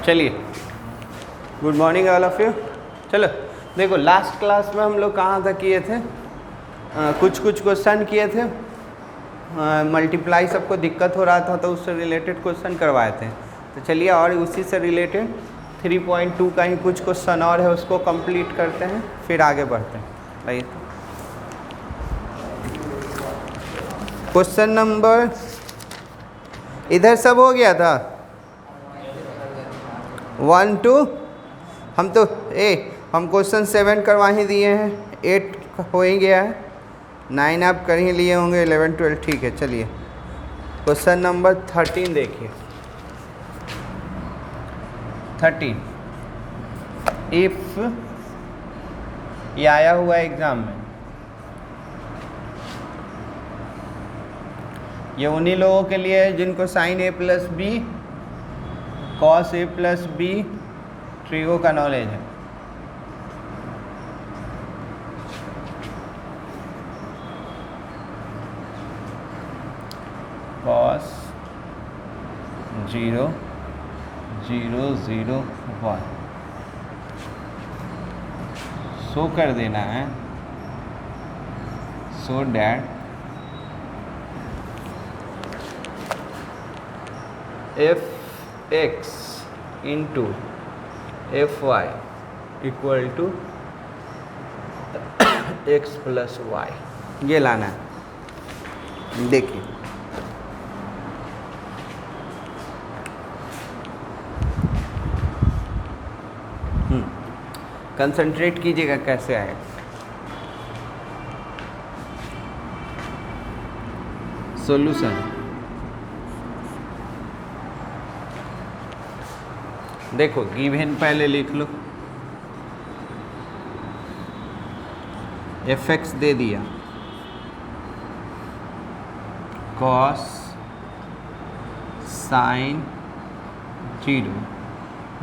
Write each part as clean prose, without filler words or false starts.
चलिए, good morning all of you. चलो देखो, लास्ट क्लास में हम लोग कहाँ तक किए थे, कुछ क्वेश्चन किए थे। मल्टीप्लाई सबको दिक्कत हो रहा था तो उससे रिलेटेड क्वेश्चन करवाए थे। तो चलिए, और उसी से रिलेटेड 3.2 का ही कुछ क्वेश्चन और है, उसको कंप्लीट करते हैं, फिर आगे बढ़ते हैं। आइए, क्वेश्चन नंबर इधर सब हो गया था 1 2। हम तो हम क्वेश्चन 7 करवा ही दिए हैं, 8 हो ही गया है, 9 आप कर ही लिए होंगे, 11 12 ठीक है। चलिए, क्वेश्चन नंबर 13 देखिए। 13 इफ ये आया हुआ एग्जाम में, ये उन्हीं लोगों के लिए है जिनको sine A plus B cos A plus B trigo का नॉलेज है। कॉस 0 0 0 1 शो कर देना है, so that f x into f y equal to x plus y, ये लाना है। देखिए, कंसंट्रेट कीजिएगा कैसे आएगा। सॉल्यूशन देखो, गिवन पहले लिख लो, एफ एक्स दे दिया, cos sine 0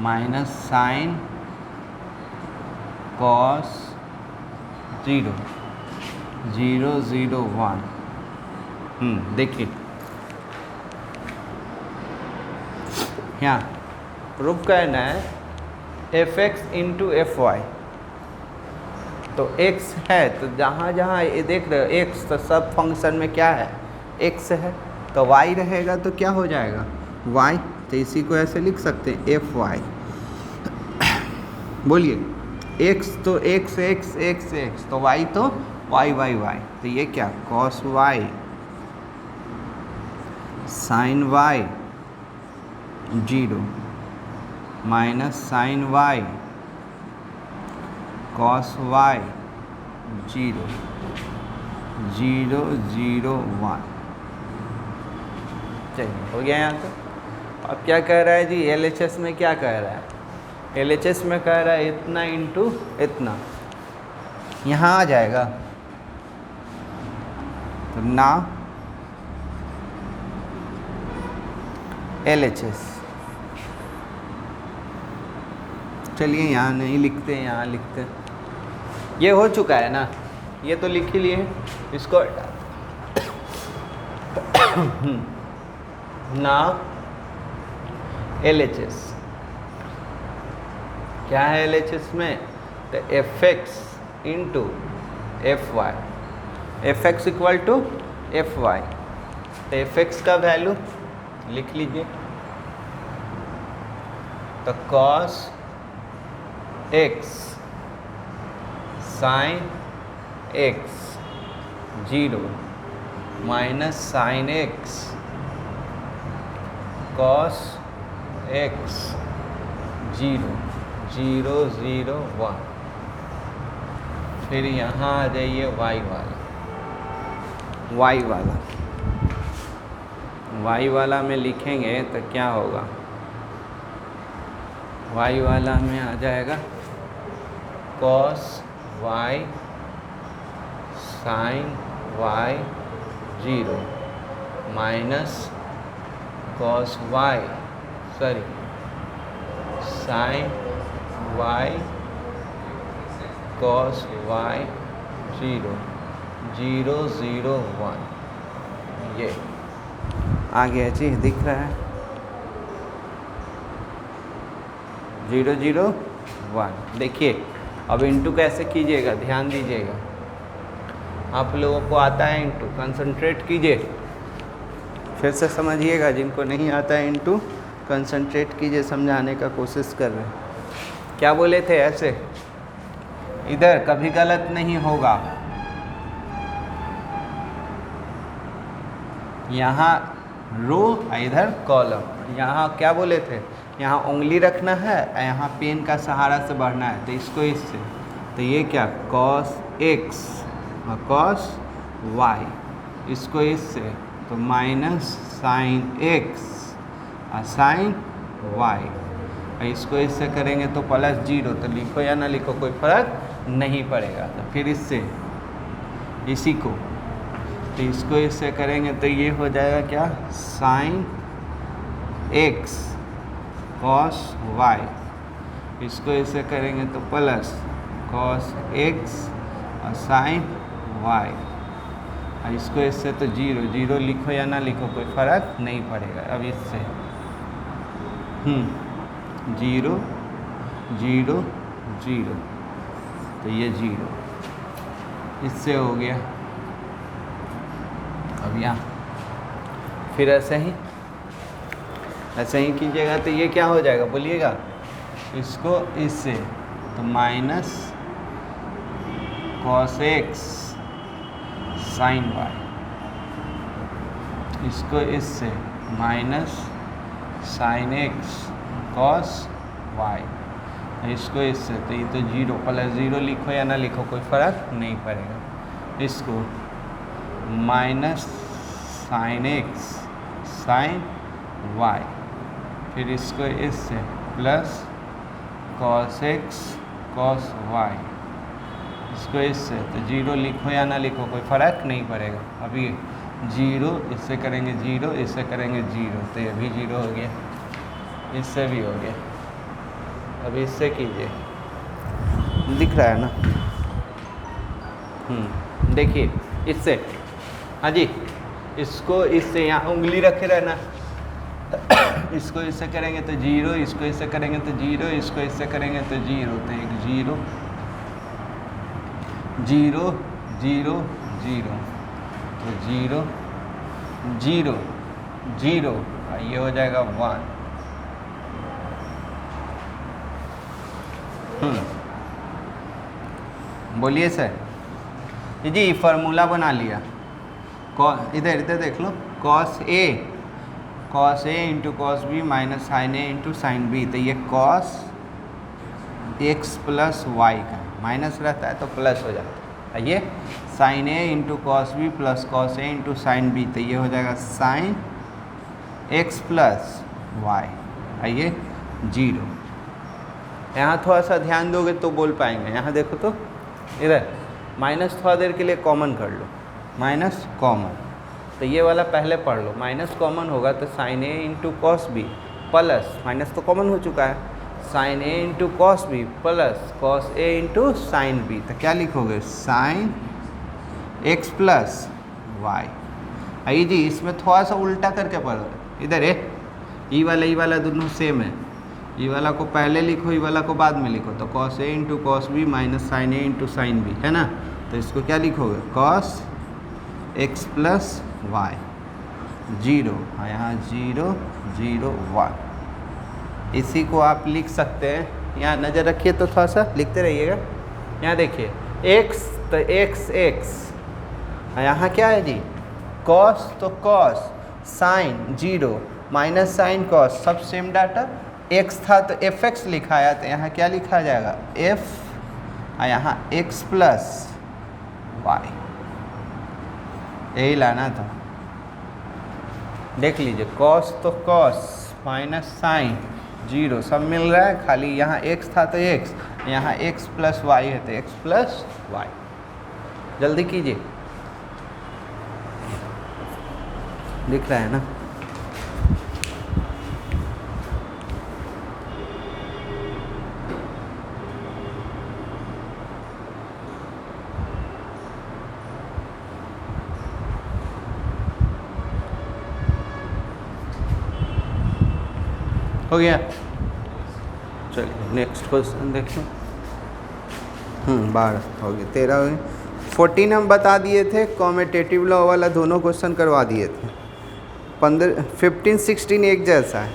minus sine cos 0 0 0 1। देखिए यहाँ प्रूफ करना है f x into f y. तो x है तो जहाँ जहाँ ये देख रहे हो x, तो सब फंक्शन में क्या है, x है, तो y रहेगा तो क्या हो जाएगा y। तो इसी को ऐसे लिख सकते हैं एफ वाई। बोलिए, x तो x x x x, तो y तो y y y, तो ये क्या cos y sin y 0 minus sine y cos y 0 0 0 1। चलिए, हो गया यहाँ तो। अब क्या कह रहा है जी, LHS में क्या कह रहा है, LHS में कह रहा है इतना इंटू इतना, यहाँ आ जाएगा तो ना LHS। चलिए, यहाँ नहीं लिखते, यहाँ लिखते, ये हो चुका है ना, ये तो लिख ही लिए इसको। ना LHS क्या है, LHS में तो f x into f y, f x equal to f y, तो एफ एक्स का वैल्यू लिख लीजिए, तो cos x sine x 0 minus sine x cos x 0 0 0 1। फिर यहाँ आ जाइए y वाला में लिखेंगे तो क्या होगा, y वाला में आ जाएगा cos y sin y 0 minus cos y sin y cos y 0 0 0 1। ये आ गया जी, दिख रहा है। 0 0 1। देखिए अब इंटू कैसे कीजिएगा, ध्यान दीजिएगा, आप लोगों को आता है इंटू, कंसंट्रेट कीजिए, फिर से समझिएगा, जिनको नहीं आता है इंटू कंसंट्रेट कीजिए, समझाने का कोशिश कर रहे हैं। क्या बोले थे ऐसे, इधर कभी गलत नहीं होगा, यहाँ रो इधर कॉलम। यहाँ क्या बोले थे, यहाँ उंगली रखना है, यहाँ पेन का सहारा से बढ़ना है, तो इसको इससे, तो ये क्या cos x और cos y, इसको इससे तो माइनस साइन x और साइन y, और इसको इससे करेंगे तो प्लस 0, तो लिखो या ना लिखो कोई फर्क नहीं पड़ेगा। तो फिर इससे इसी को, तो इसको इससे करेंगे तो ये हो जाएगा क्या, साइन x cos y, इसको इससे करेंगे तो प्लस cos x और साइन y, और इसको इससे तो 0 0, लिखो या ना लिखो कोई फ़र्क नहीं पड़ेगा। अब इससे 0 0 0, तो ये 0 इससे हो गया। अब यहाँ फिर ऐसे ही कीजिएगा, तो ये क्या हो जाएगा बोलिएगा, इसको इससे तो minus cos x sine y, इसको इससे minus sine x cos y, इसको इससे तो ये तो 0 प्लस 0, लिखो या ना लिखो कोई फ़र्क नहीं पड़ेगा। इसको minus sine x sine y, फिर इसको इससे plus cos x cos y, इसको इससे तो 0, लिखो या ना लिखो कोई फ़र्क नहीं पड़ेगा। अभी 0 इससे करेंगे 0, इससे करेंगे 0, तो ये भी 0 हो गया, इससे भी हो गया। अभी इससे कीजिए, दिख रहा है ना, देखिए इससे, हाँ जी, इसको इससे यहाँ उंगली रखे रहना, इसको इससे करेंगे तो 0, इसको इससे करेंगे तो 0, इसको इससे करेंगे तो 0, तो एक 0 0 0 0, तो 0 0 0, ये हो जाएगा 1। बोलिए सर, जी फार्मूला बना लिया, इधर देख लो, cos a into cos b minus sine a into sine b, तो ये cos x प्लस y का माइनस रहता है तो प्लस हो जाता है, ये sine a into cos b plus cos a into sine b, तो ये हो जाएगा साइन x प्लस y, ये 0। यहाँ थोड़ा सा ध्यान दोगे तो बोल पाएंगे। यहाँ देखो तो इधर माइनस थोड़ा देर के लिए कॉमन कर लो, माइनस कॉमन, तो ये वाला पहले पढ़ लो, माइनस कॉमन होगा तो sine a into cos B plus, minus तो कॉमन हो चुका है, sine a into cos B plus cos a into sine B, तो क्या लिखोगे, साइन x प्लस वाई। आई जी इसमें थोड़ा सा उल्टा करके पढ़ो, इधर ई वाला दोनों सेम है, ई वाला को पहले लिखो, ई वाला को बाद में लिखो, तो cos a into cos B minus sine a into sine B, है ना, तो इसको क्या लिखोगे, कॉस x प्लस वाई 0, यहाँ 0 0 1, इसी को आप लिख सकते हैं। यहाँ नज़र रखिए तो थोड़ा सा लिखते रहिएगा। यहाँ देखिए x तो x, यहाँ क्या है जी, cos तो cos, sine 0 minus sine cos, सब सेम डाटा, x था तो fx लिखाया, तो यहाँ क्या लिखा जाएगा, f, यहाँ x प्लस वाई, यही लाना था। देख लीजिए cos तो cos माइनस साइन 0 सब मिल रहा है, खाली यहाँ x था तो x, यहाँ x प्लस वाई है तो x प्लस वाई। जल्दी कीजिए, दिख रहा है ना। हो गया, चलिए नेक्स्ट क्वेश्चन देखिए। 12 हो गए, 13 हो गए। 14 हम बता दिए थे, कॉमेटेटिव लॉ वाला दोनों क्वेश्चन करवा दिए थे। 15 16 एक जैसा है,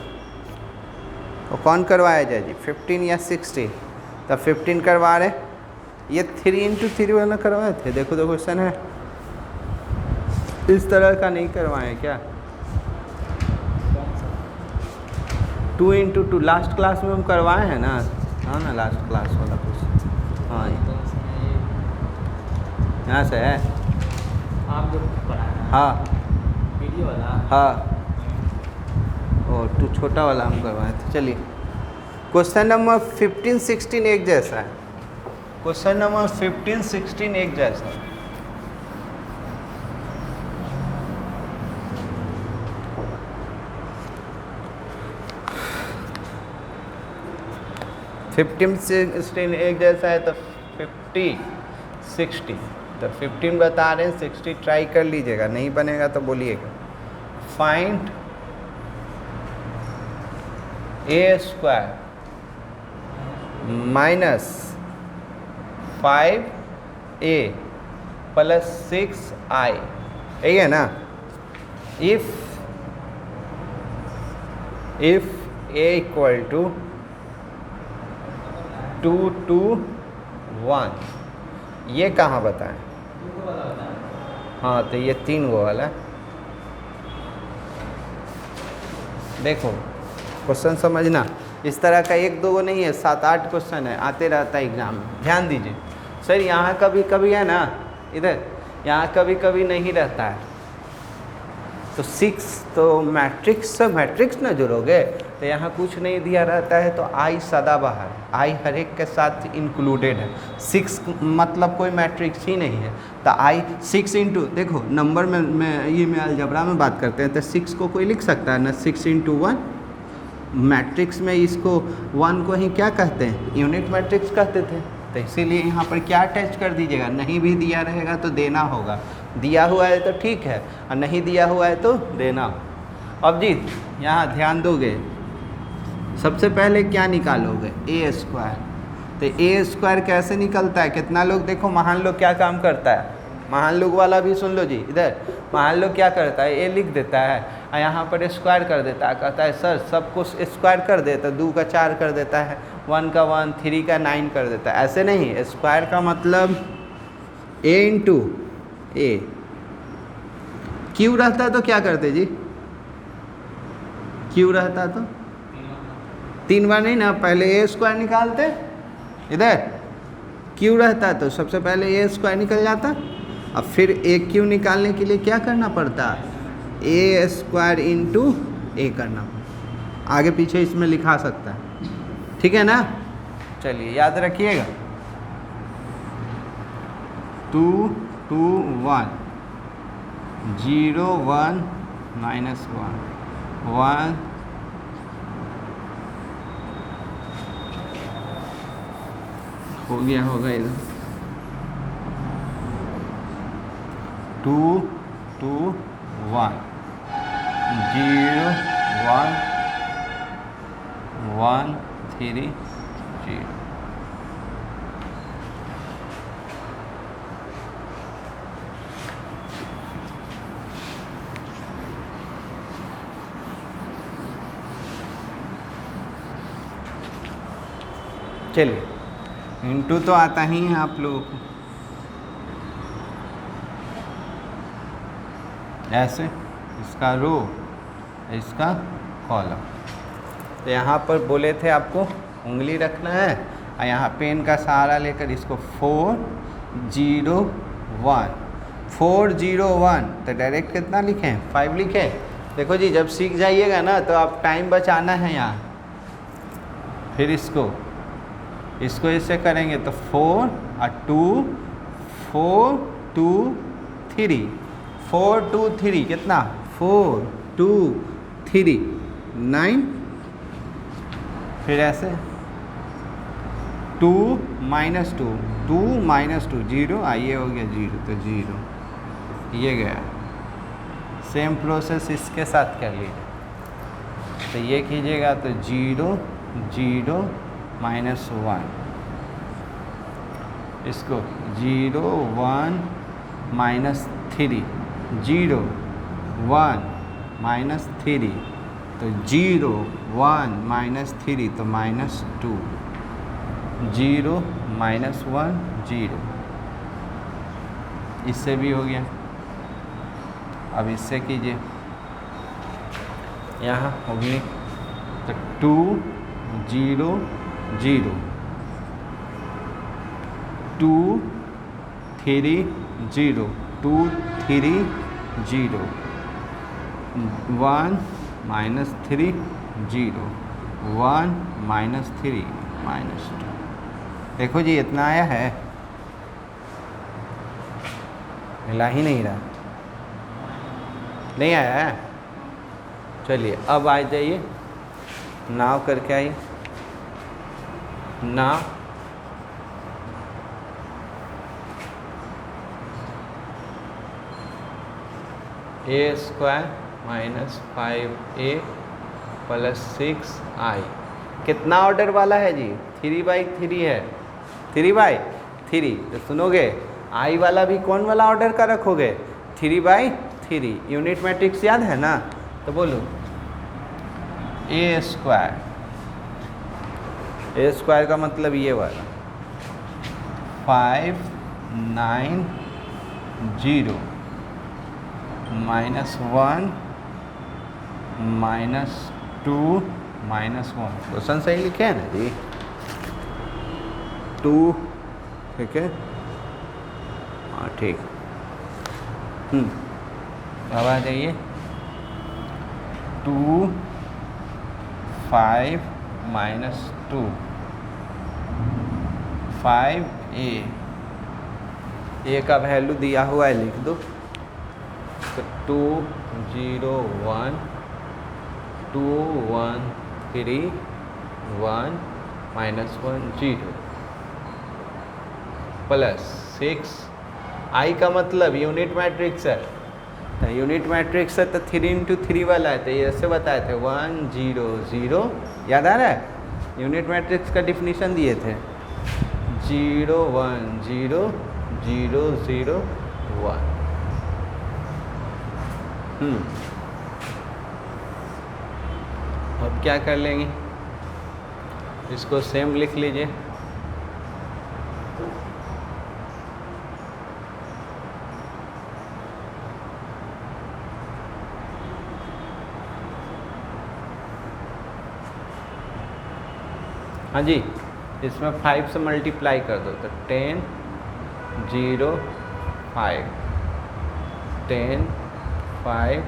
तो कौन करवाया जाए जी, 15 या 16? तो 15 करवा रहे, ये 3 × 3 वाला करवाए थे। देखो तो क्वेश्चन है, इस तरह का नहीं करवाए क्या? 2 × 2 लास्ट क्लास में हम करवाए हैं ना? हाँ ना, लास्ट क्लास वाला क्वेश्चन। हाँ यहाँ से है आप जो पढ़ाया। हाँ वीडियो वाला। हाँ, और 2 छोटा वाला हम करवाए थे। चलिए क्वेश्चन नंबर 15 16 एक जैसा है। क्वेश्चन नंबर 15 16 एक जैसा है। फिफ्टीन 16 एक जैसा है, तो 50 60, तो 15 बता रहे हैं, 60 ट्राई कर लीजिएगा, नहीं बनेगा तो बोलिएगा। Find a² minus 5a plus 6i, यही है ना? इफ a इक्वल टू 2 2 1, ये कहाँ बताएं? हाँ, तो ये 3 वो वाला। देखो क्वेश्चन समझना, इस तरह का 1 2 नहीं है, 7 8 क्वेश्चन है, आते रहता है एग्जाम में। ध्यान दीजिए सर, यहाँ कभी कभी है ना, इधर यहाँ कभी कभी नहीं रहता है। तो 6 तो मैट्रिक्स ना जोड़ोगे, तो यहाँ कुछ नहीं दिया रहता है, तो आई सदाबहार, आई हर एक के साथ इंक्लूडेड है। 6 मतलब कोई मैट्रिक्स ही नहीं है, तो आई 6 × देखो नंबर में अलजबरा में बात करते हैं, तो 6 को कोई लिख सकता है ना, 6 × 1। मैट्रिक्स में इसको 1 को ही क्या कहते हैं, यूनिट मैट्रिक्स कहते थे। तो इसीलिए यहाँ पर क्या अटैच कर दीजिएगा, नहीं भी दिया रहेगा तो देना होगा, दिया हुआ है तो ठीक है, और नहीं दिया हुआ है तो देना। अब जी यहाँ ध्यान दोगे, सबसे पहले क्या निकालोगे, a²। तो a² कैसे निकलता है? कितना लोग, देखो महान लोग क्या काम करता है, महान लोग वाला भी सुन लो जी। इधर महान लोग क्या करता है, a लिख देता है और यहाँ पर स्क्वायर कर देता है, कहता है सर सब कुछ स्क्वायर कर देता है, 2 का 4 कर देता है, 1 का 1, 3 का 9 कर देता है। ऐसे नहीं, स्क्वायर का मतलब a × a। क्यू रहता तो क्या करते जी, क्यू रहता तो 3 बार नहीं ना, पहले a² निकालते, इधर क्यू रहता तो सबसे पहले a² निकल जाता, अब फिर a³ निकालने के लिए क्या करना पड़ता, a² × a करना पड़ता। आगे पीछे इसमें लिखा सकता है, ठीक है ना? चलिए याद रखिएगा, 2 2 1 0 1 -1 1 हो गया होगा इधर, 2 2 1 0 1 1 3 0। चलिए इंटू तो आता ही है आप लोगों को, ऐसे इसका रो, इसका कॉलम। तो यहाँ पर बोले थे आपको उंगली रखना है, और यहाँ पेन का सहारा लेकर इसको 4 0 1 4 0 1, तो डायरेक्ट कितना लिखें, 5 लिखें। देखो जी जब सीख जाइएगा ना तो आप टाइम बचाना है यहाँ, फिर इसको इससे करेंगे तो 4 और 2 4 2 3 4 2 3 कितना, 4 2 3 9, फिर ऐसे 2 -2 2 -2 0, आइए हो गया 0, तो 0 ये गया। सेम प्रोसेस इसके साथ कर लीजिए, तो ये कीजिएगा तो 0 0 -1, इसको 0 1 -3, 0 1 -3, तो 0 1 -3 तो -2, 0 -1 0, इससे भी हो गया। अब इससे कीजिए, यहाँ होगी तो 2 0 0, 2 3 0, 2 3 0, 1 -3 0, 1 -3 -2। देखो जी इतना आया है, मिला ही नहीं रहा, नहीं आया है। चलिए अब आ जाइए, नाव करके आइए, नाव a² -5a + 6i कितना ऑर्डर वाला है जी? 3/3 है, 3/3। तो सुनोगे आई वाला भी कौन वाला ऑर्डर का रखोगे? 3/3। यूनिट मैट्रिक्स याद है ना? तो बोलो a² का मतलब ये वाला 5 9 0 -1 -2 -1। क्वेश्चन सही लिखे हैं ना जी? 2, ठीक है, हाँ ठीक। अब आ जाइए 2 5 -2 5a, ए का वैल्यू दिया हुआ है, लिख दो। तो 2 0 1 2 1 3 1 -1 0 + 6 आई का मतलब यूनिट मैट्रिक्स है, तो यूनिट मैट्रिक्स है तो 3 × 3 वाला है, तो ये ऐसे बताए थे 1 0 0, याद आ रहा है? यूनिट मैट्रिक्स का डिफिनीशन दिए थे 0 1 0 0 0 1। अब क्या कर लेंगे, इसको सेम लिख लीजिए। हाँ जी, इसमें 5 से मल्टीप्लाई कर दो तो 10 0 5 10 5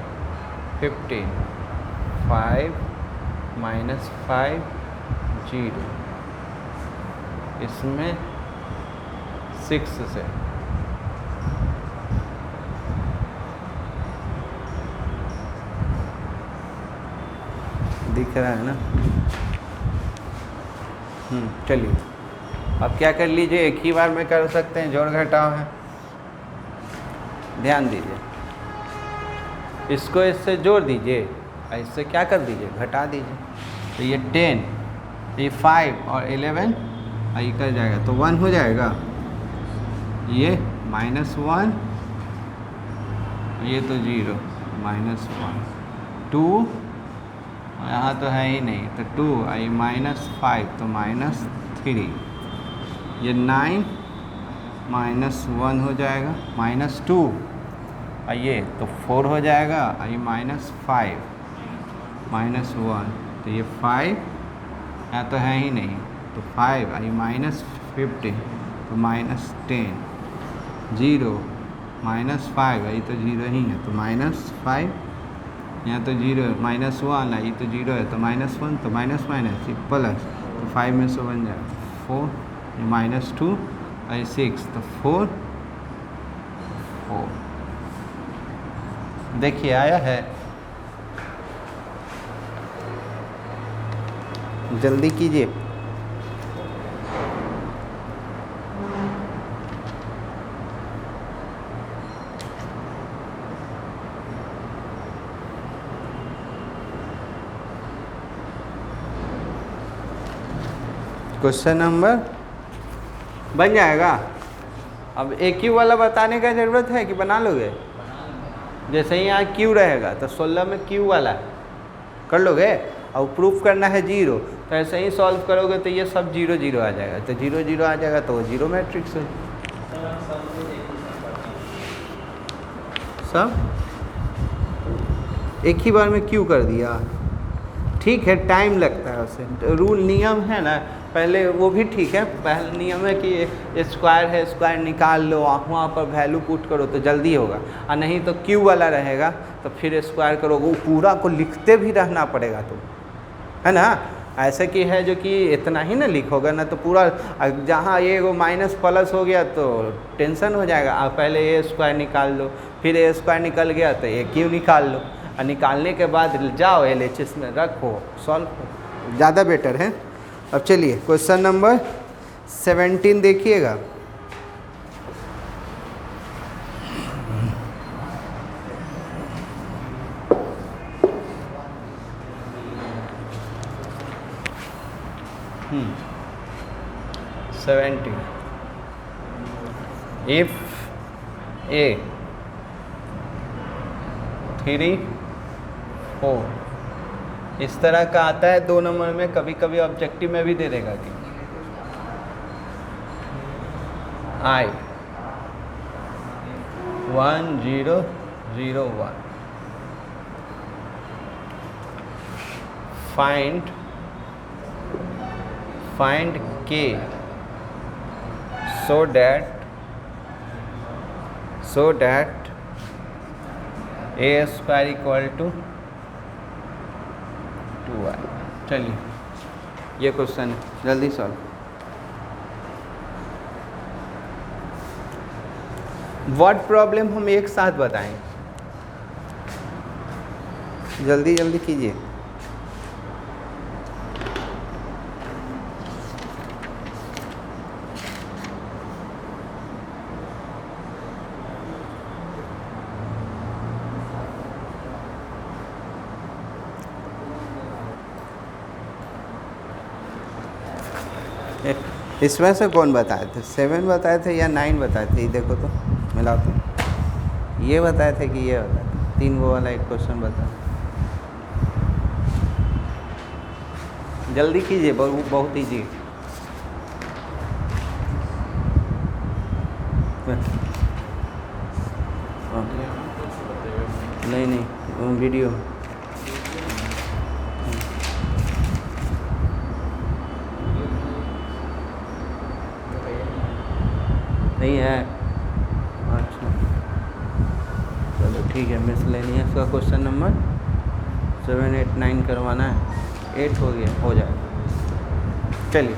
15 5 -5 0, इसमें 6 से दिख रहा है ना? चलिए अब क्या कर लीजिए, एक ही बार में कर सकते हैं, जोड़ घटाव है। ध्यान दीजिए, इसको इससे जोड़ दीजिए, इससे क्या कर दीजिए, घटा दीजिए। तो ये 10, ये 5 और 11 ये कर जाएगा तो 1 हो जाएगा, ये -1, ये तो 0 -1 2, यहाँ तो है ही नहीं तो 2, ये -5 तो -3, ये 9 -1 हो जाएगा, -2 ये तो 4 हो जाएगा, ये -5 -1 तो ये 5, यहाँ तो है ही नहीं तो 5, ये -15 तो -10, 0 -5 ये तो 0 ही है तो -5, यहाँ तो 0 -1 है, ये तो 0 है तो -1 तो माइनस ये प्लस तो 5 में से बन जाएगा 4, ये -2 और 6 तो 4 4। देखिए आया है, जल्दी कीजिए। क्वेश्चन नंबर बन जाएगा। अब ए क्यू वाला बताने का ज़रूरत है कि बना लोगे? जैसे ही यहाँ क्यू रहेगा तो 16 में क्यू वाला कर लोगे, और प्रूफ करना है 0, तो ऐसे ही सॉल्व करोगे तो ये सब 0 0 आ जाएगा, तो 0 0 आ जाएगा तो वो 0 मैट्रिक्स है। सब एक ही बार में क्यू कर दिया, ठीक है, टाइम लगता है उसे, तो रूल नियम है ना, पहले वो भी ठीक है, पहले नियम है कि स्क्वायर है, स्क्वायर निकाल लो, वहाँ पर वैल्यू पुट करो तो जल्दी होगा, और नहीं तो क्यू वाला रहेगा तो फिर स्क्वायर करोगे, वो पूरा को लिखते भी रहना पड़ेगा तुम, है ना। ऐसे की है जो कि इतना ही ना लिखोगे ना तो पूरा, जहाँ ये वो माइनस प्लस हो गया तो टेंशन हो जाएगा। आप पहले ए स्क्वायर निकाल लो, फिर ए स्क्वायर निकल गया तो ए क्यू निकाल लो, और निकालने के बाद जाओ LHS में रखो, सॉल्व करो, ज़्यादा बेटर है। अब चलिए क्वेश्चन नंबर 17 देखिएगा। Hmm. 70. If A 3 4 इस तरह का आता है 2 नंबर में, कभी कभी ऑब्जेक्टिव में भी दे देगा कि I 1 0 0 1 find K so that A square equal to 2i। चलिए ये क्वेश्चन जल्दी सॉल्व। वर्ड प्रॉब्लम हम एक साथ बताएं, जल्दी जल्दी कीजिए। इसमें से कौन बताए थे? 7 बताए थे या 9 बताए थे? ये देखो तो मिला तो, ये बताए थे कि ये बताए थे? 3 वो वाला एक क्वेश्चन बताए, जल्दी कीजिए, बहुत ईजी। नहीं वीडियो नहीं है। अच्छा चलो ठीक है, मिसलेनियस का क्वेश्चन नंबर 7 8 9 करवाना है, 8 हो गया, हो जाएगा। चलिए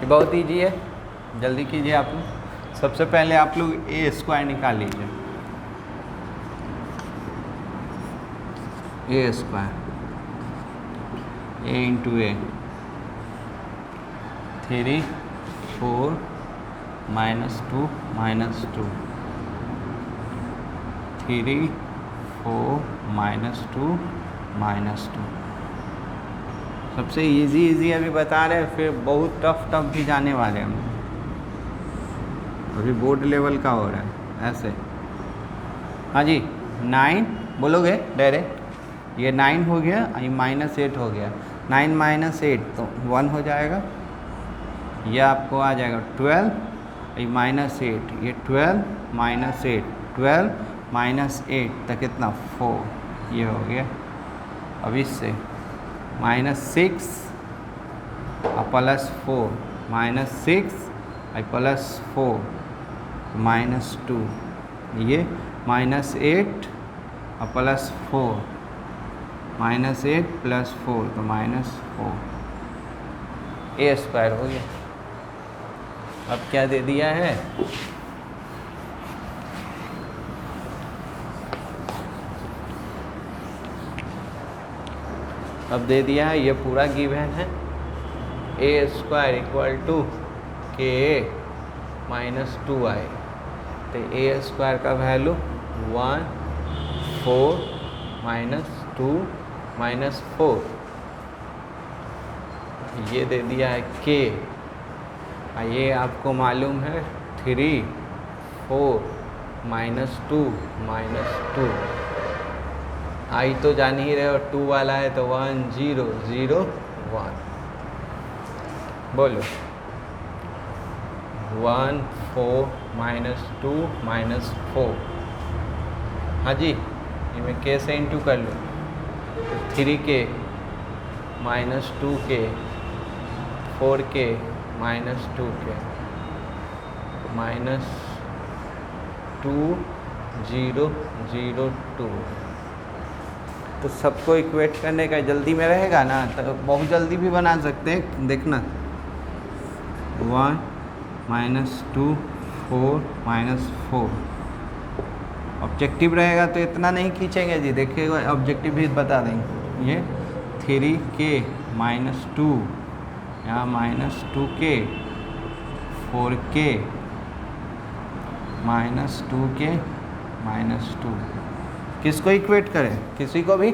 ये बहुत ईजी है, जल्दी कीजिए आप लोग। सबसे पहले आप लोग ए स्क्वायर निकाल लीजिए, ए स्क्वायर a इंटू ए 3 4 -2 -2 3 4 -2 -2। सबसे इजी अभी बता रहे हैं, फिर बहुत टफ भी जाने वाले हैं। अभी बोर्ड लेवल का हो रहा है ऐसे। हाँ जी 9 बोलोगे डायरेक्ट, ये 9 हो गया, ये -8 हो गया, 9 - 8 तो 1 हो जाएगा, ये आपको आ जाएगा 12, ये -8, ये 12 -8 12 -8 तो कितना 4, ये हो गया। अब इससे -6 और +4 -6 और +4 -2, ये -8 और +4 -8 +4 तो -4, ए स्क्वायर हो गया। अब क्या दे दिया है? अब दे दिया है, ये पूरा गिवन है, ए स्क्वायर इक्वल टू के -2i, तो ए स्क्वायर का वैल्यू 1 4 माइनस 2 माइनस 4, ये दे दिया है k, ये आपको मालूम है 3 4 माइनस 2 माइनस 2, आई तो जान ही रहे हो 2 वाला है तो 1 0 0 1, बोलो 1 4 माइनस 2 माइनस 4, हाँ जी, ये मैं k से इंटू कर लूँ तो 3k minus 2k 4k minus 2k minus 2 0 0 2, तो सबको इक्वेट करने का जल्दी में रहेगा ना, तो बहुत जल्दी भी बना सकते हैं, देखना 1 माइनस 2 4 माइनस 4, ऑब्जेक्टिव रहेगा तो इतना नहीं खींचेंगे जी, देखिएगा ऑब्जेक्टिव भी बता देंगे, ये 3k माइनस 2, यहाँ minus 2k 4k minus 2k minus 2, किसको इक्वेट करें, किसी को भी,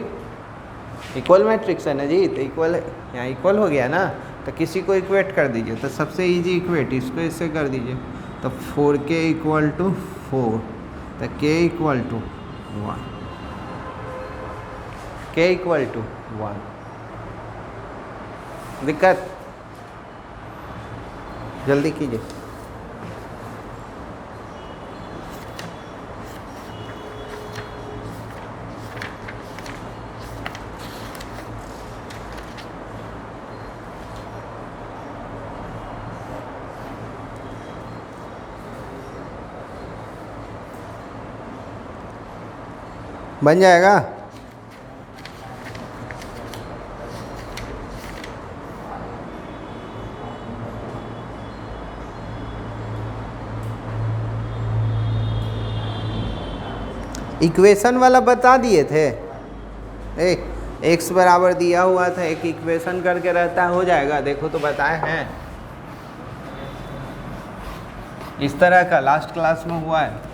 इक्वल मैट्रिक्स है ना जी, तो इक्वल यहाँ इक्वल हो गया ना, तो किसी को इक्वेट कर दीजिए, तो सबसे इजी इक्वेट इसको इससे कर दीजिए, तो 4k इक्वल टू 4, तो k equal to 1, k equal to 1, दिक्कत, जल्दी कीजिए। बन जाएगा, इक्वेशन वाला बता दिए थे, x बराबर दिया हुआ था, एक इक्वेशन करके रहता हो जाएगा, देखो तो बताए हैं, इस तरह का लास्ट क्लास में हुआ है,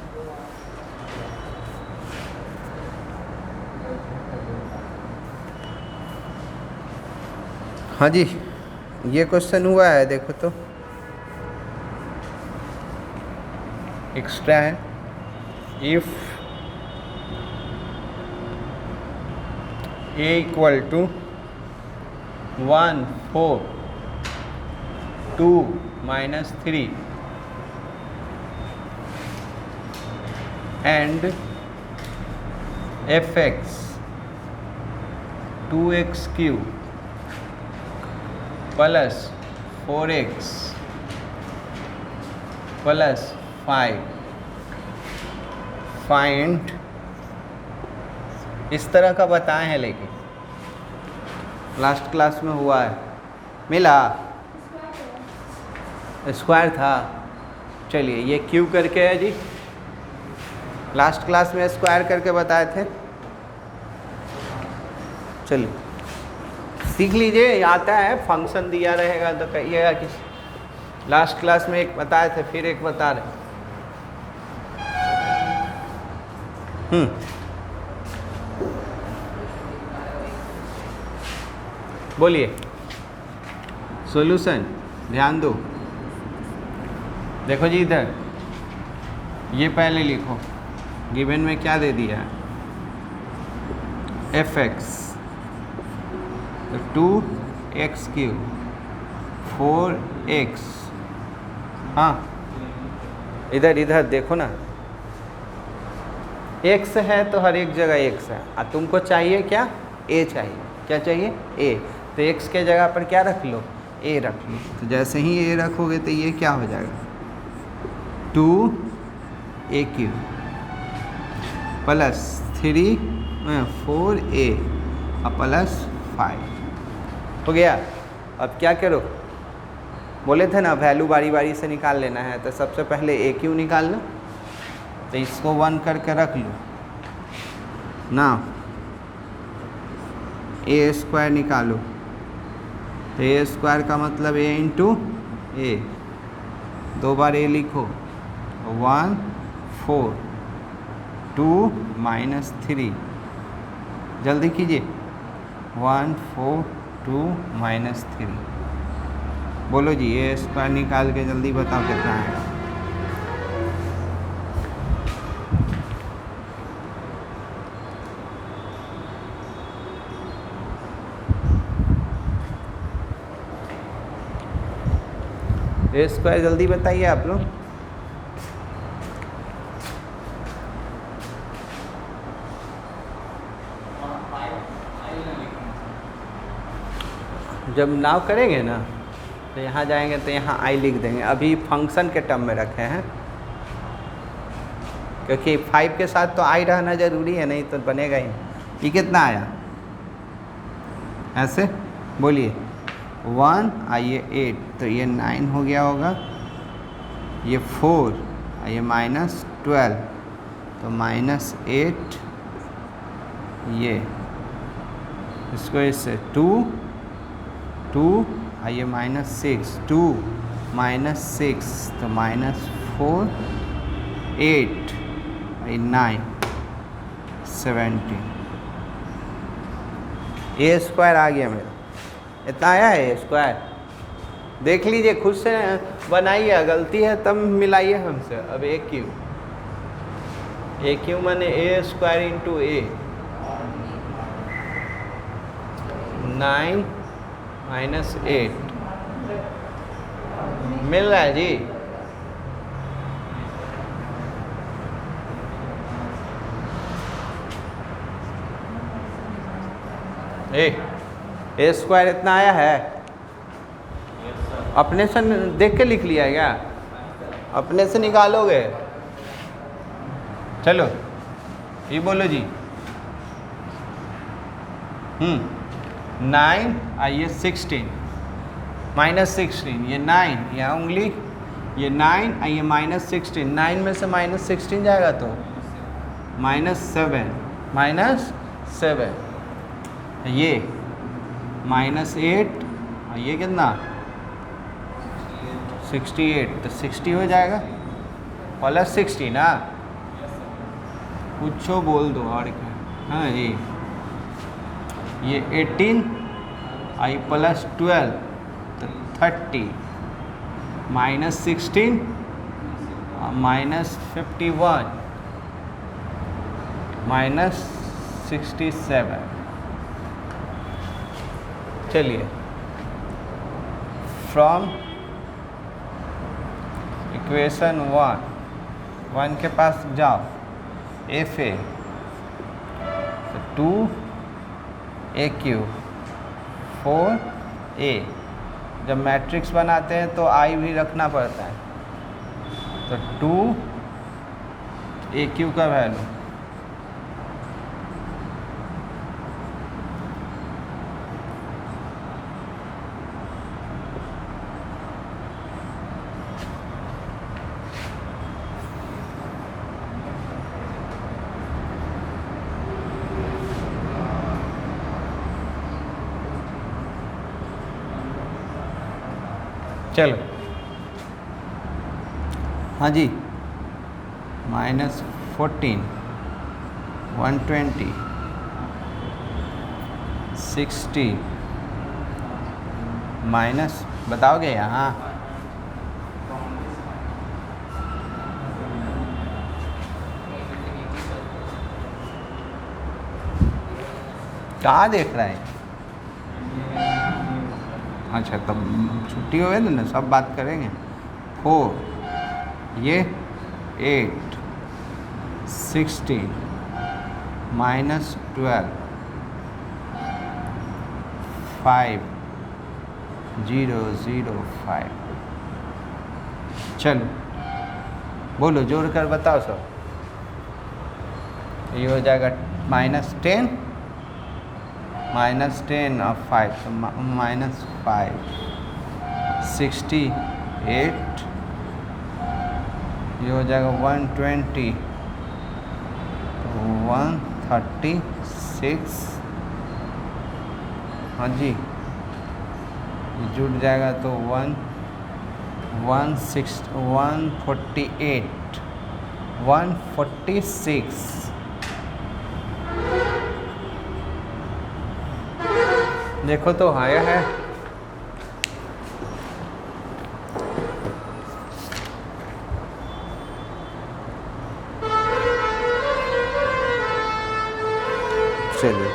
हाँ जी, ये क्वेश्चन हुआ है, देखो तो एक्स्ट्रा है, if a equal to 1 4 2 minus 3 and fx 2x cube plus 4x plus 5 find, इस तरह का बताए हैं, लेकिन लास्ट क्लास में हुआ है, मिला स्क्वायर था, चलिए ये क्यू करके है जी, लास्ट क्लास में स्क्वायर करके बताए थे, चलिए सीख लीजिए, आता है, फंक्शन दिया रहेगा तो कहिएगा कि लास्ट क्लास में एक बताए थे, फिर एक बता रहे, बोलिए सॉल्यूशन, ध्यान दो, देखो जी इधर, ये पहले लिखो, गिवन में क्या दे दिया है, fx 2x क्यूब 4x, हाँ इधर इधर देखो ना, x है तो हर एक जगह x है, और तुमको चाहिए क्या, a चाहिए, क्या चाहिए a, तो x के जगह पर क्या रख लो, a रख लो, तो जैसे ही a रखोगे तो ये क्या हो जाएगा 2a क्यूब प्लस 4a और प्लस 5 हो गया। अब क्या करो, बोले थे ना वैल्यू बारी बारी से निकाल लेना है, तो सबसे पहले ए क्यू निकालना, तो इसको 1 करके रख लो ना, ए स्क्वायर निकालो, तो ए स्क्वायर का मतलब ए इंटू ए, 2 बार ए लिखो, 1 4 2 माइनस 3 जल्दी कीजिए। 142 माइनस 3। बोलो जी, ए स्क्वायर निकाल के जल्दी बताओ कितना है। ए स्क्वायर जल्दी बताइए आप लोग। जब नाव करेंगे ना तो यहाँ जाएंगे तो यहाँ आई लिख देंगे। अभी फंक्शन के टर्म में रखे हैं, क्योंकि 5 के साथ तो आई रहना ज़रूरी है, नहीं तो बनेगा ही नहीं। ये कितना आया? ऐसे बोलिए 1, आइए 8, तो ये 9 हो गया होगा। ये 4, आइए -12, तो -8, ये इसको इससे 2, आइए -6, 2 -6, तो -4, 8, 9, 17। ए स्क्वायर आ गया मेरा। इतना आया है ए स्क्वायर। देख लीजिए, खुद से बनाइए, गलती है तब मिलाइए हमसे। अब ए क्यू माने ए स्क्वायर इंटू ए, 9 -8 मिल रहा है जी। ए स्क्वायर इतना आया है। अपने से देख के लिख लिया है क्या? अपने से निकालोगे? चलो ये बोलो जी। 9, आइए 16, -16, ये 9, यहाँ उंगली, ये 9, आइए -16, 9 में से -16 जाएगा तो -7, ये -8, और ये कितना 68, तो 60 हो जाएगा, +60 ना। कुछ बोल दो और क्या। हाँ जी, ये 18, आई +12, तो 30, -16, -51, -67। चलिए, फ्रॉम इक्वेशन 1 के पास जाओ, एफ ए, तो 2AQ, 4A। जब मैट्रिक्स बनाते हैं तो आई भी रखना पड़ता है, तो 2AQ का वैल्यू चलो, हाँ जी, -14, 120, 60, माइनस बताओगे यहाँ? कहाँ देख रहा है? अच्छा, तब छुट्टी हो गई ना, सब बात करेंगे। 4, ये 8, 16, -12, 5, 0, 0, 5। चलो बोलो, जोड़ कर बताओ सब। ये हो जाएगा -10, -10 और 5, तो -5, 68, ये हो जाएगा 120, तो 136, हाँ जी, ये जुड़ जाएगा तो 148, 146, देखो तो आया है। चलिए,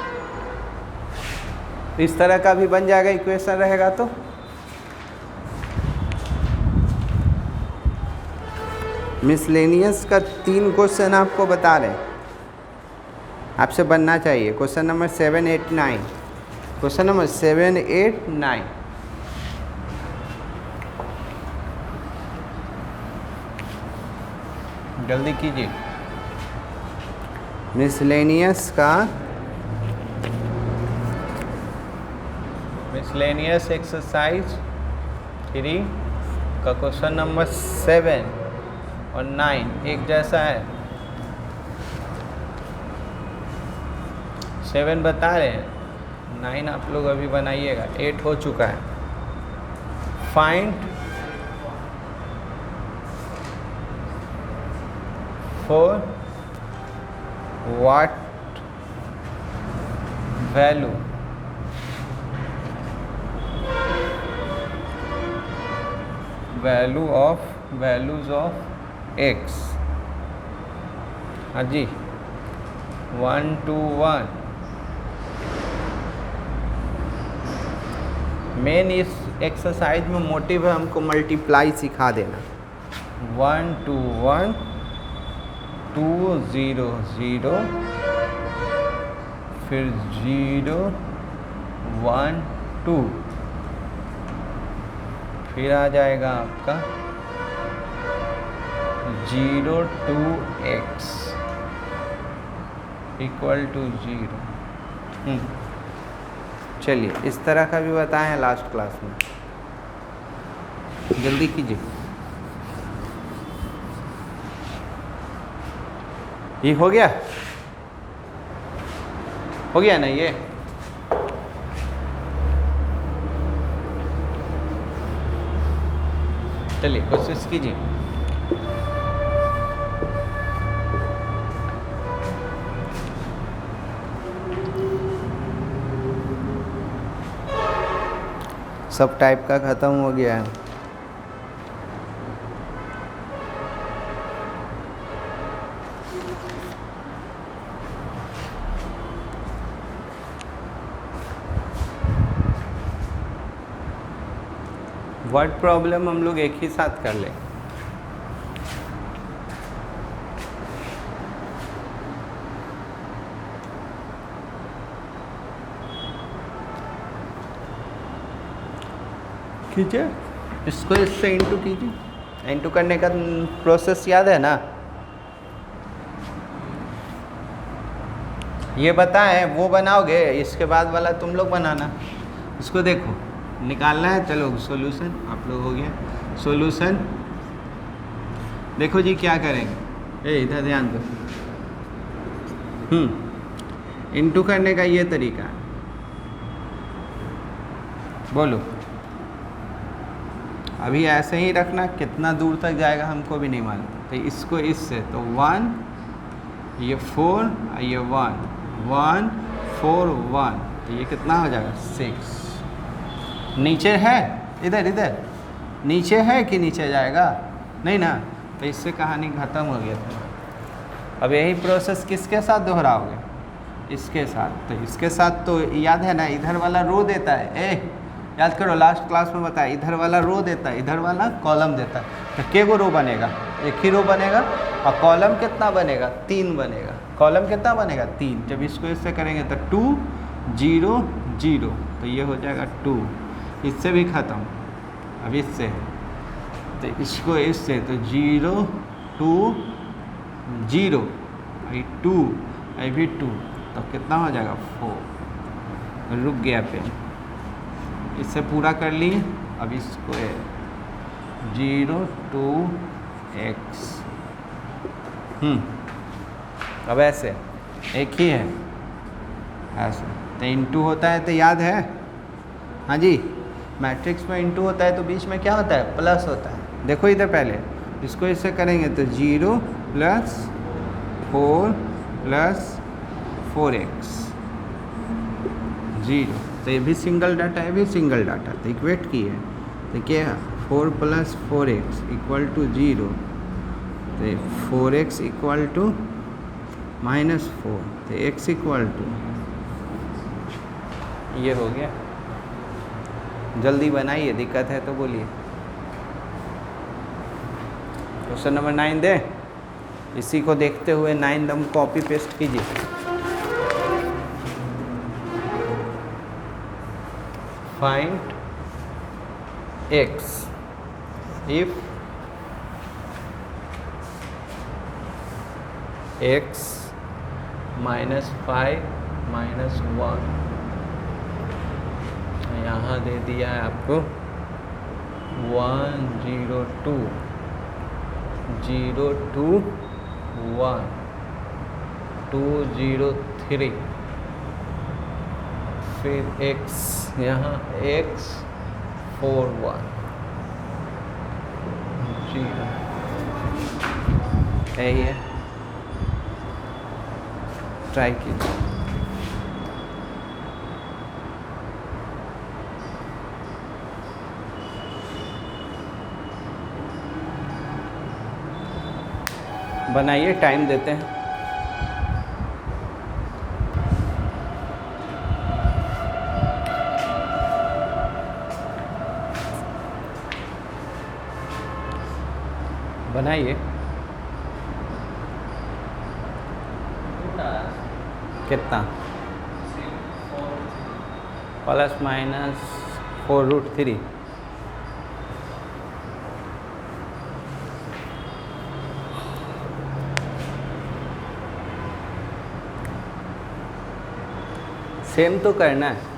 इस तरह का भी बन जाएगा इक्वेशन रहेगा तो। मिसलेनियस का 3 क्वेश्चन आपको बता रहे हैं, आपसे बनना चाहिए। Question number 7, 8, 9। Question number 7, 8, 9। जल्दी कीजिए। मिसलेनियस एक्सरसाइज 3 का क्वेश्चन नंबर 7 और 9 एक जैसा है। 7 बता रहे हैं, 9 आप लोग अभी बनाइएगा। 8 हो चुका है। Find for what values of x। हाँ जी, 1 to 1। मेन इस एक्सरसाइज में मोटिव है हमको मल्टीप्लाई सिखा देना। 1 to 1, 2 0 0, फिर 0 1 2, फिर आ जाएगा आपका 0 2 x इक्वल टू 0। चलिए, इस तरह का भी बताए हैं लास्ट क्लास में। जल्दी कीजिए। ये हो गया ना ये। चलिए कोशिश कीजिए। सब टाइप का ख़त्म हो गया है। वर्ड प्रॉब्लम हम लोग एक ही साथ कर लें। कीजिए, इसको इससे इंटू कीजिए। इंटू करने का प्रोसेस याद है ना? ये बताएं, वो बनाओगे, इसके बाद वाला तुम लोग बनाना। इसको देखो, निकालना है। चलो सॉल्यूशन आप लोग हो गया। सॉल्यूशन देखो जी, क्या करेंगे। इधर ध्यान दो। इंटू करने का ये तरीका है। बोलो, अभी ऐसे ही रखना, कितना दूर तक जाएगा हमको भी नहीं मालूम। तो इसको इससे, तो 1 ये 4 ये 1 1 4 1, तो ये कितना हो जाएगा 6। नीचे है, इधर नीचे है कि नीचे जाएगा नहीं ना, तो इससे कहानी ख़त्म हो गया था। अब यही प्रोसेस किसके साथ दोहराओगे? इसके साथ। तो इसके साथ तो याद है ना, इधर वाला रो देता है। याद करो, लास्ट क्लास में बताया, इधर वाला रो देता है, इधर वाला कॉलम देता है। तो के गो रो बनेगा? एक ही रो बनेगा। और कॉलम कितना बनेगा? 3 बनेगा। कॉलम कितना बनेगा? 3। जब इसको इससे करेंगे तो 2 0 0, तो ये हो जाएगा 2। इससे भी ख़त्म। अब इससे, तो इसको इससे, तो 0 2 0, अभी 2, अभी 2, तो कितना हो जाएगा 4। रुक गया पेन। इससे पूरा कर लिए। अब इसको 0 2 x। अब ऐसे एक ही है ऐसे, तो इंटू होता है, तो याद है? हाँ जी, मैट्रिक्स में इंटू होता है तो बीच में क्या होता है? प्लस होता है। देखो इधर पहले इसको इससे करेंगे तो 0 + 4 + 4x 0, तो ये भी सिंगल डाटा, ये भी सिंगल डाटा, तो इक्वेट किए तो क्या 4 + 4x = 0, तो 4x = -4, तो x = ये हो गया। जल्दी बनाइए, दिक्कत है तो बोलिए। क्वेश्चन नंबर 9 दे, इसी को देखते हुए 9 नंबर कॉपी पेस्ट कीजिए। फाइंड x if x -5 -1, यहाँ दे दिया है आपको 102 021 203, फिर x यहाँ x 41 0 यही है। ट्राई कीजिए। बनाइए, टाइम देते हैं। बनाइए। कितना? ±4√3। सेम तो करना है।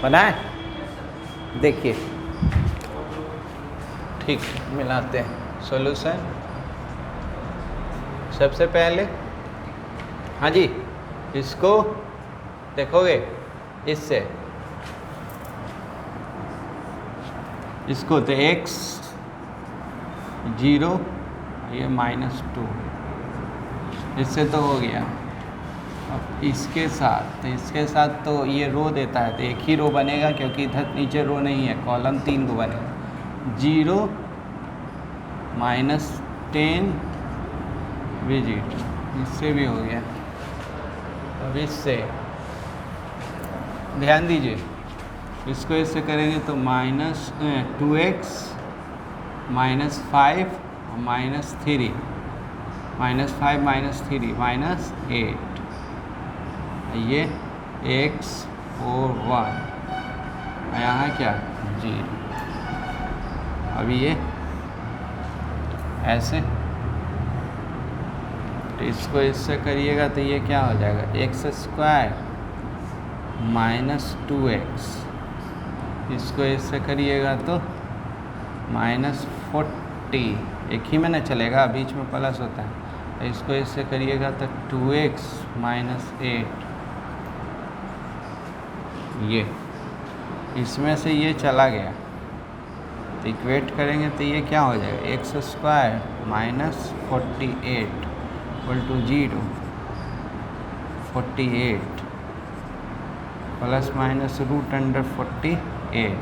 बनाए, देखिए। ठीक, मिलाते हैं सॉल्यूशन। सबसे पहले हाँ जी, इसको देखोगे इससे, इसको तो x 0, ये -2, इससे तो हो गया। अब इसके साथ तो ये रो देता है, तो एक ही रो बनेगा, क्योंकि इधर नीचे रो नहीं है, कॉलम 3 को बनेगा। 0 -10 विजिट, इससे भी हो गया। अब इससे ध्यान दीजिए, इसको इससे करेंगे तो -2x -5 और -3, -5 -3 -8, ये x 41, यहाँ क्या 0। अभी ये ऐसे, तो इसको इससे करिएगा तो ये क्या हो जाएगा, x² -2x, इसको इससे करिएगा तो -40, एक ही में ना चलेगा, बीच में प्लस होता है। तो इसको इससे करिएगा तो 2x -8, ये इसमें से ये चला गया, तो इक्वेट करेंगे तो ये क्या हो जाएगा, x² -48 = 0, 48 ±√48,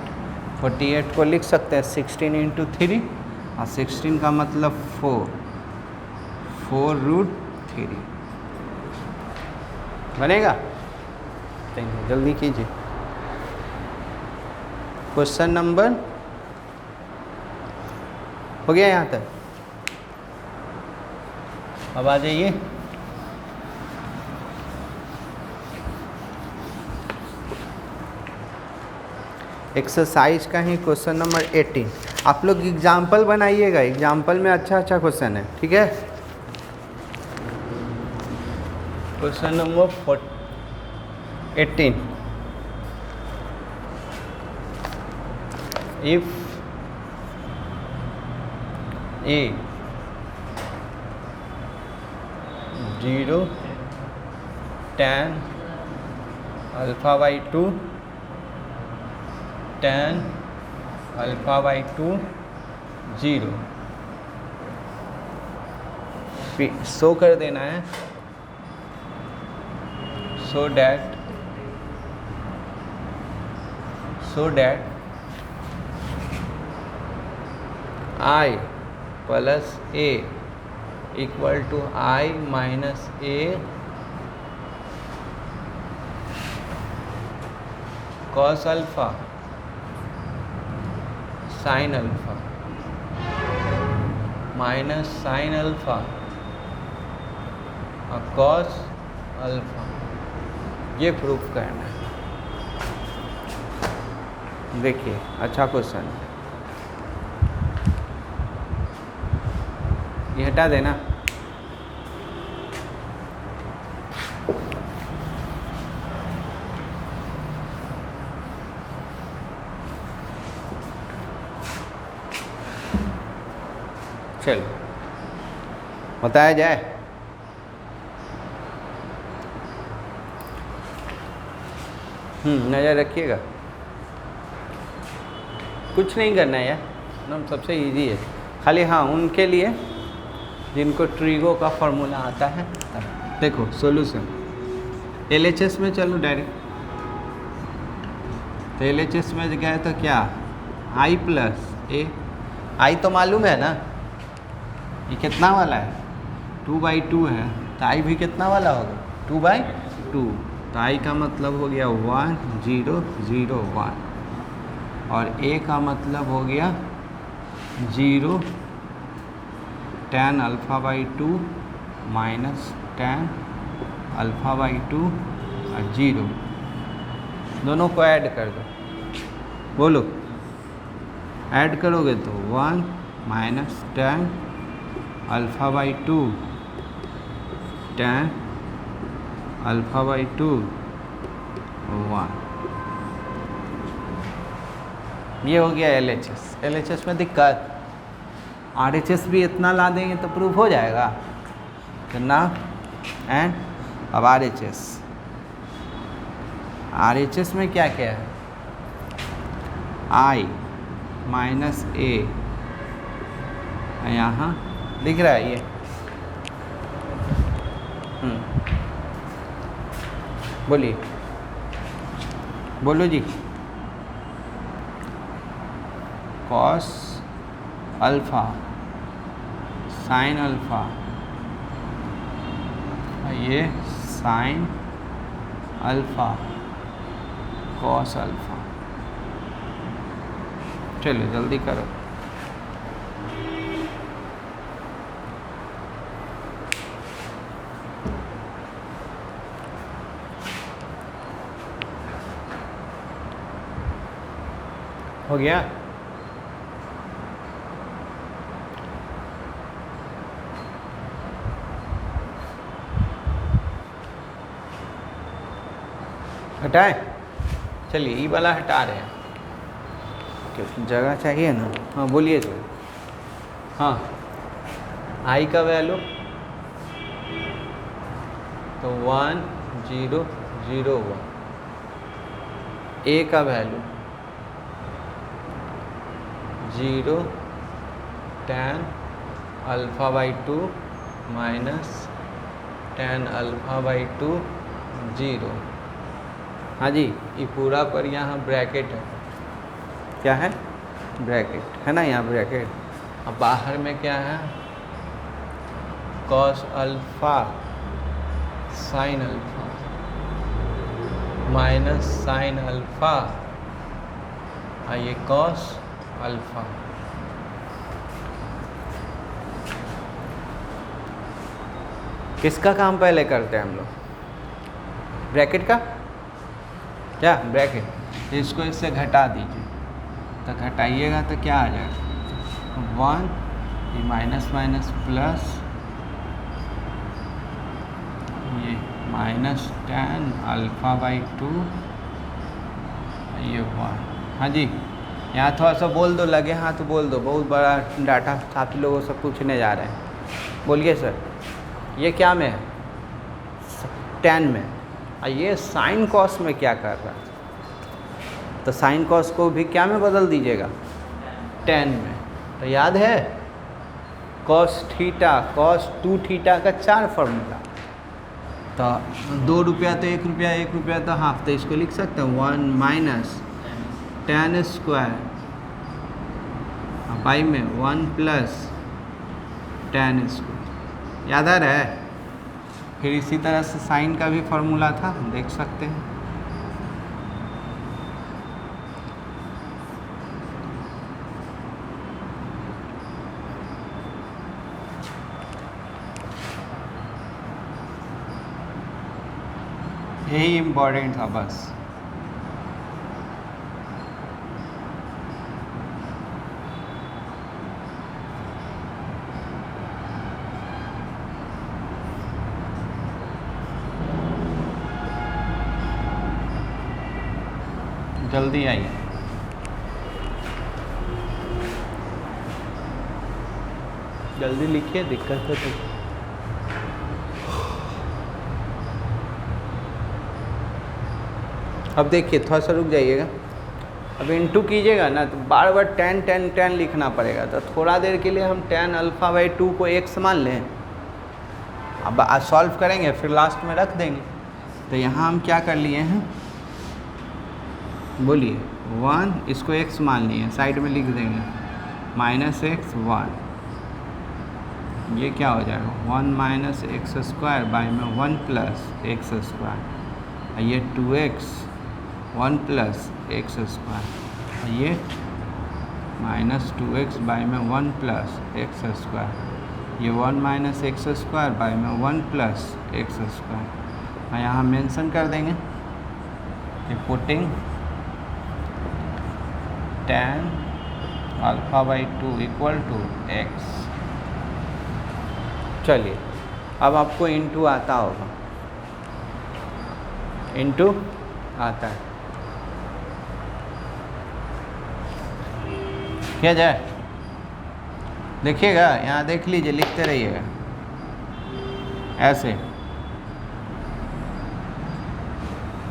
48 को लिख सकते हैं 16 × 3, और 16 का मतलब 4√3 बनेगा। जल्दी कीजिए। क्वेश्चन नंबर हो गया यहाँ तक। अब आ जाइए एक्सरसाइज का ही क्वेश्चन नंबर 18। आप लोग एग्जाम्पल बनाइएगा, एग्जाम्पल में अच्छा क्वेश्चन है, ठीक है। Question number 18, if a 0 tan alpha by 2 tan alpha by 2 0 show कर देना है so that I plus a equal to I minus a cos alpha sin alpha minus sin alpha और cos alpha ये proof करना है। देखिए अच्छा question, ये हटा देना। चलो बताया जाए। नज़र रखिएगा, कुछ नहीं करना है यार, एकदम सबसे इजी है। खाली हाँ उनके लिए जिनको ट्रिगो का फॉर्मूला आता है। देखो सॉल्यूशन LHS में चलो डायरेक्ट, तो LHS में गए तो क्या I प्लस ए, I तो मालूम है ना, ये कितना वाला है 2/2 है, तो I भी कितना वाला होगा 2/2, तो I का मतलब हो गया 1 0 0 1 और A का मतलब हो गया 0 tan alpha by 2 minus tan alpha by 2 और 0, दोनों को ऐड कर दो। बोलो ऐड करोगे तो 1 minus tan alpha by 2 tan alpha by 2 1, ये हो गया LHS। LHS में दिक्कत, RHS भी इतना ला देंगे तो प्रूफ हो जाएगा, तो ना एंड अब RHS में क्या क्या है, I माइनस ए, यहाँ दिख रहा है ये, बोलिए बोलो जी, कॉस अल्फ़ा साइन अल्फ़ा, ये साइन अल्फ़ा कॉस अल्फ़ा। चलो जल्दी करो। हो गया? हटाए? चलिए ये वाला हटा रहे हैं क्योंकि जगह चाहिए ना। हाँ बोलिए तो। हाँ आई का वैल्यू तो 1 0 0 1, ए का value 0 tan alpha by 2 minus tan alpha by 2 0। हाँ जी, ये पूरा पर यहाँ ब्रैकेट है, क्या है ब्रैकेट है ना, यहाँ ब्रैकेट। अब बाहर में क्या है cos alpha sine alpha minus sine alpha, ये cos अल्फ़ा। किसका काम पहले करते हैं हम लोग, ब्रैकेट का, क्या ब्रैकेट, इसको इससे घटा दीजिए, तो घटाइएगा तो क्या आ जाएगा 1, ये माइनस माइनस प्लस, ये माइनस tan अल्फ़ा बाई 2, ये 1। हाँ जी, यहाँ थोड़ा सा बोल दो, लगे हाथ तो बोल दो, बहुत बड़ा डाटा साथी लोगों से पूछने जा रहे हैं। बोलिए सर ये क्या में है, tan में, और ये साइन कॉस में क्या कर रहा है, तो साइन कॉस को भी क्या में बदल दीजिएगा, टेन में। तो याद है कॉस थीटा कॉस 2 थीटा का 4 फार्मूला, तो 2 रुपया तो 1 रुपया, 1 रुपया तो हाफ, तो इसको लिख सकते हैं 1 माइनस tan स्क्वायर पाई में 1 प्लस tan स्क्वायर। याद आ रहा है। फिर इसी तरह से साइन का भी फार्मूला था, हम देख सकते हैं। यही इम्पोर्टेंट था बस। जल्दी आइए। जल्दी लिखिए, दिक्कत है तो। अब देखिए थोड़ा सा रुक जाइएगा। अब इंटू कीजिएगा ना तो बार बार tan tan tan लिखना पड़ेगा, तो थोड़ा देर के लिए हम tan अल्फ़ा बाई 2 को x मान लें। अब आज सॉल्व करेंगे फिर लास्ट में रख देंगे। तो यहाँ हम क्या कर लिए हैं, बोलिए 1, इसको x मान लिए, साइड में लिख देंगे माइनस x 1, ये क्या हो जाएगा 1 माइनस एक्स स्क्वायर बाई में 1 प्लस एक्स स्क्वायर, ये 2x 1 प्लस एक्स स्क्वायर, ये माइनस 2x बाई में 1 प्लस एक्स स्क्वायर, ये 1 माइनस एक्स स्क्वायर बाई में 1 प्लस एक्स स्क्वायर। यहाँ मेंशन कर देंगे कि putting tan alpha by 2 equal to x। चलिए अब आपको इंटू आता होगा, इंटू आता है, क्या जाए देखिएगा, यहाँ देख लीजिए, लिखते रहिएगा ऐसे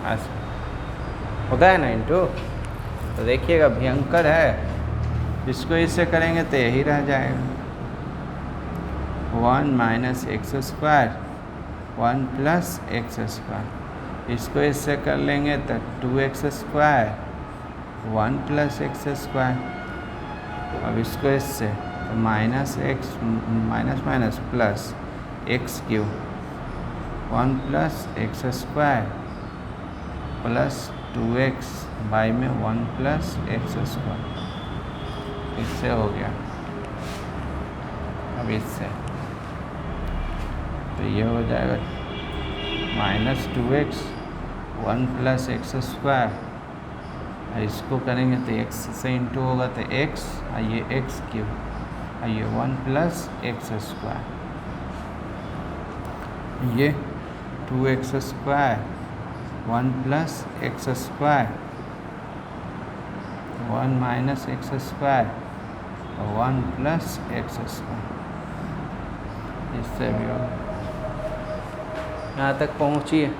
ऐसे होता है ना इंटू। तो देखिएगा भयंकर है, इसको इससे करेंगे तो यही रह जाएगा 1 minus x square 1 plus x square, इसको इससे कर लेंगे तो 2x square 1 plus x square. अब इसको इससे तो minus x minus minus plus x cube 1 plus x square plus 2x by में 1 प्लस एक्स स्क्वायर, इससे हो गया। अब इससे तो ये हो जाएगा minus 2x 1 plus x square, इसको करेंगे तो x से इंटू होगा तो x, ये एक्स क्यूब, ये 1 प्लस एक्स स्क्वायर, ये 2x square 1 plus x square 1 minus x square 1 plus x square, इससे भी होगा। यहाँ तक पहुँचिए।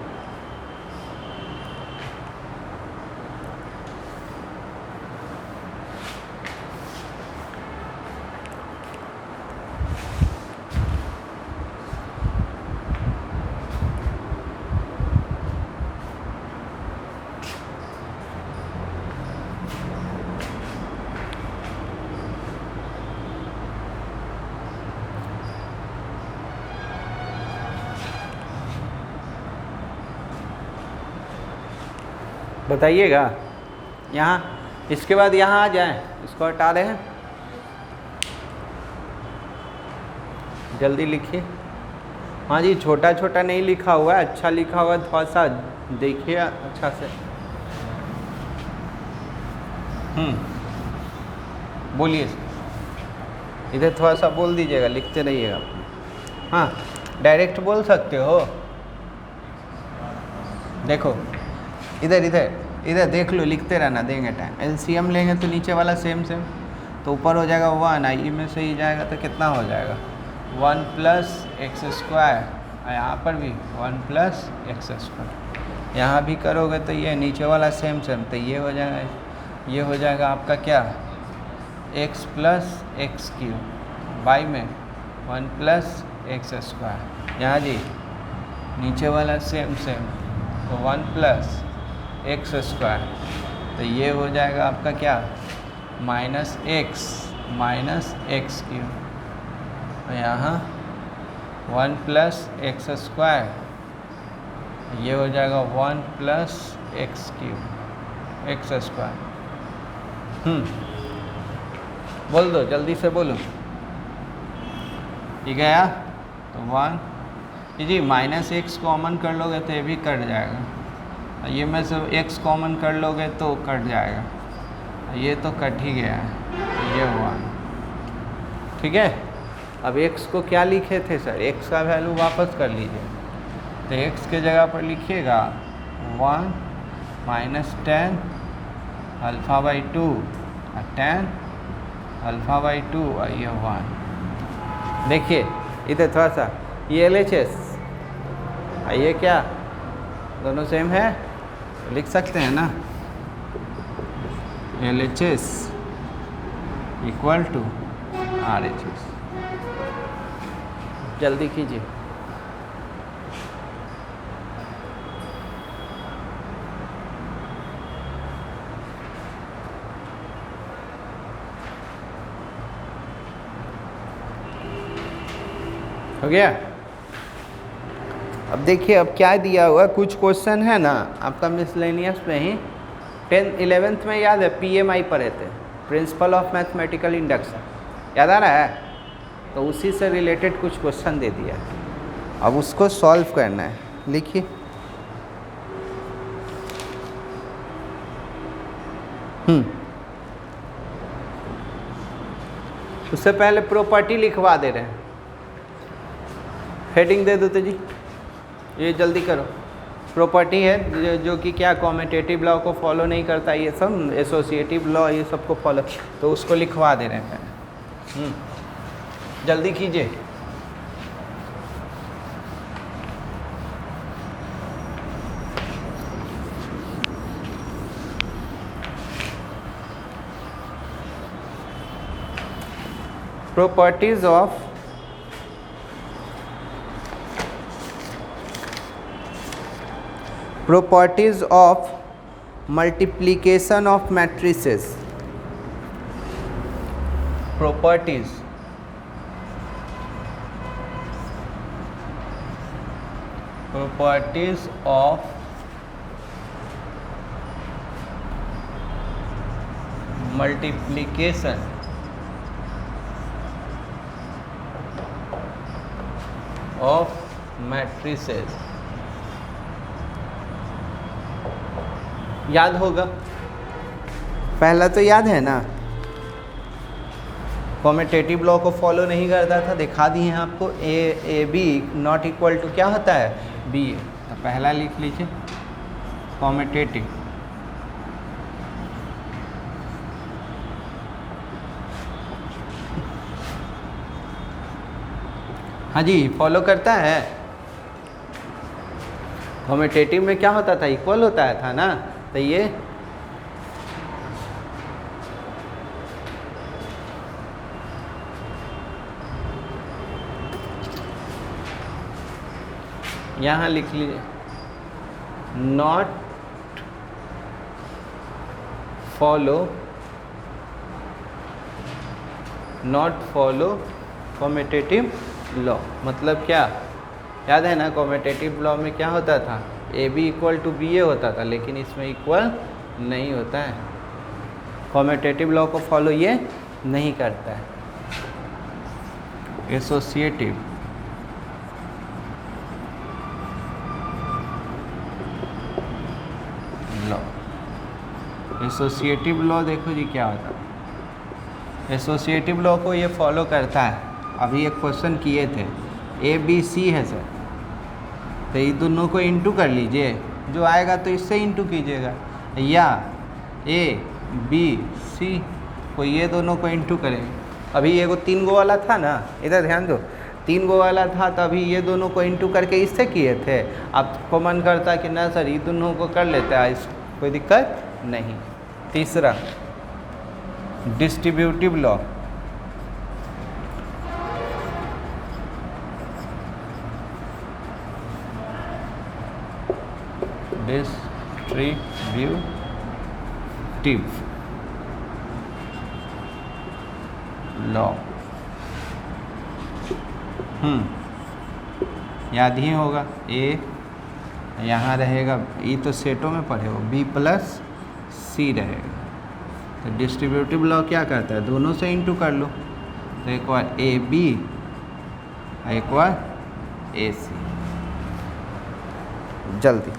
बताइएगा यहाँ, इसके बाद यहाँ आ जाएं, इसको हटा रहे हैं, जल्दी लिखिए। हाँ जी, छोटा छोटा नहीं लिखा हुआ है, अच्छा लिखा हुआ है, थोड़ा सा देखिए अच्छा से। बोलिए, इधर थोड़ा सा बोल दीजिएगा, लिखते रहिएगा। हाँ डायरेक्ट बोल सकते हो, देखो इधर इधर इधर देख लो, लिखते रहना, देंगे टाइम। एलसीएम लेंगे तो नीचे वाला सेम सेम, तो ऊपर हो जाएगा 1, आई में से ही जाएगा तो कितना हो जाएगा 1 प्लस एक्स स्क्वायर, यहाँ पर भी 1 प्लस एक्स स्क्वायर। यहाँ भी करोगे तो ये नीचे वाला सेम सेम, तो ये हो जाएगा, ये हो जाएगा आपका क्या, x plus x cube by में 1 प्लस एक्स स्क्वायर। यहाँ जी नीचे वाला सेम सेम, तो 1 प्लस एक्स स्क्वायर, तो ये हो जाएगा आपका क्या, माइनस एक्स क्यूब। तो यहाँ 1 प्लस एक्स स्क्वायर, ये हो जाएगा 1 plus x cube x square. बोल दो जल्दी से बोलो, ठीक है यार। तो 1 जी माइनस एक्स कॉमन कर लोगे तो ये भी कट जाएगा, ये में से x कॉमन कर लोगे तो कट जाएगा, ये तो कट ही गया है, ये हुआ, ठीक है। अब x को क्या लिखे थे सर, x का वैल्यू वापस कर लीजिए, तो x के जगह पर लिखिएगा 1 माइनस टेन अल्फ़ा बाई 2 और टेन अल्फ़ा बाई 2 और ये 1। देखिए इधर थोड़ा सा ये LHS, ये क्या दोनों सेम है, लिख सकते हैं ना, LHS इक्वल टू RHS। जल्दी कीजिए, हो गया। अब देखिए अब क्या दिया हुआ, कुछ क्वेश्चन है ना आपका मिसलेनियस में ही 10th-11th में याद है, PMI पढ़े थे, प्रिंसिपल ऑफ मैथमेटिकल इंडक्शन, याद आ रहा है, तो उसी से रिलेटेड कुछ क्वेश्चन दे दिया है, अब उसको सॉल्व करना है। लिखिए उससे पहले प्रॉपर्टी लिखवा दे रहे हैं, हेडिंग दे दो तो जी, ये जल्दी करो। प्रॉपर्टी है जो कि क्या कॉम्यूटेटिव लॉ को फॉलो नहीं करता, ये सब एसोसिएटिव लॉ ये सब को फॉलो, तो उसको लिखवा दे रहे हैं। जल्दी कीजिए, properties of multiplication of matrices, properties of multiplication of matrices, याद होगा, पहला तो याद है ना, कॉम्यूटेटिव लॉ को फॉलो नहीं करता था, दिखा दिए हैं आपको, A B not equal to क्या होता है, बी, तो पहला लिख लीजिए कॉम्यूटेटिव, हाँ जी फॉलो करता है। कॉम्यूटेटिव में क्या होता था, इक्वल होता है था ना, तो ये यहाँ लिख लीजिए, नॉट फॉलो कॉम्यूटेटिव लॉ, मतलब क्या, याद है ना, कॉम्यूटेटिव लॉ में क्या होता था, A B equal to B A होता था, लेकिन इसमें इक्वल नहीं होता है, कॉम्यूटेटिव लॉ को फॉलो ये नहीं करता है। एसोसिएटिव लॉ, एसोसिएटिव लॉ देखो जी क्या होता है, एसोसिएटिव लॉ को ये फॉलो करता है। अभी एक क्वेश्चन किए थे, ए बी सी है सर, तो ये दोनों को इंटू कर लीजिए, जो आएगा तो इससे इंटू कीजिएगा, या ए बी सी को ये दोनों को इंटू करेंगे। अभी ये 3 गो वाला था ना, इधर ध्यान दो, 3 गो वाला था तो अभी ये दोनों को इंटू करके इससे किए थे। आपको मन करता है कि ना सर ये दोनों को कर लेते हैं, कोई दिक्कत नहीं। तीसरा डिस्ट्रीब्यूटिव लॉ, डिस्ट्रीब्यूटिव लॉ याद ही होगा। ए यहाँ रहेगा, ये तो सेटों में पढ़े हो, बी प्लस सी रहेगा। तो डिस्ट्रीब्यूटिव लॉ क्या कहता है, दोनों से इंटू कर लो। तो एक बार ए बी, एक बार ए सी। जल्दी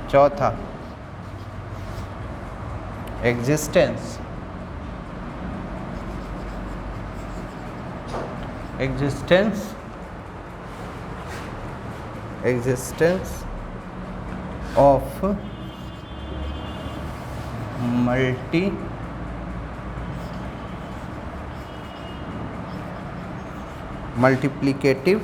चौथा existence, existence of multiplicative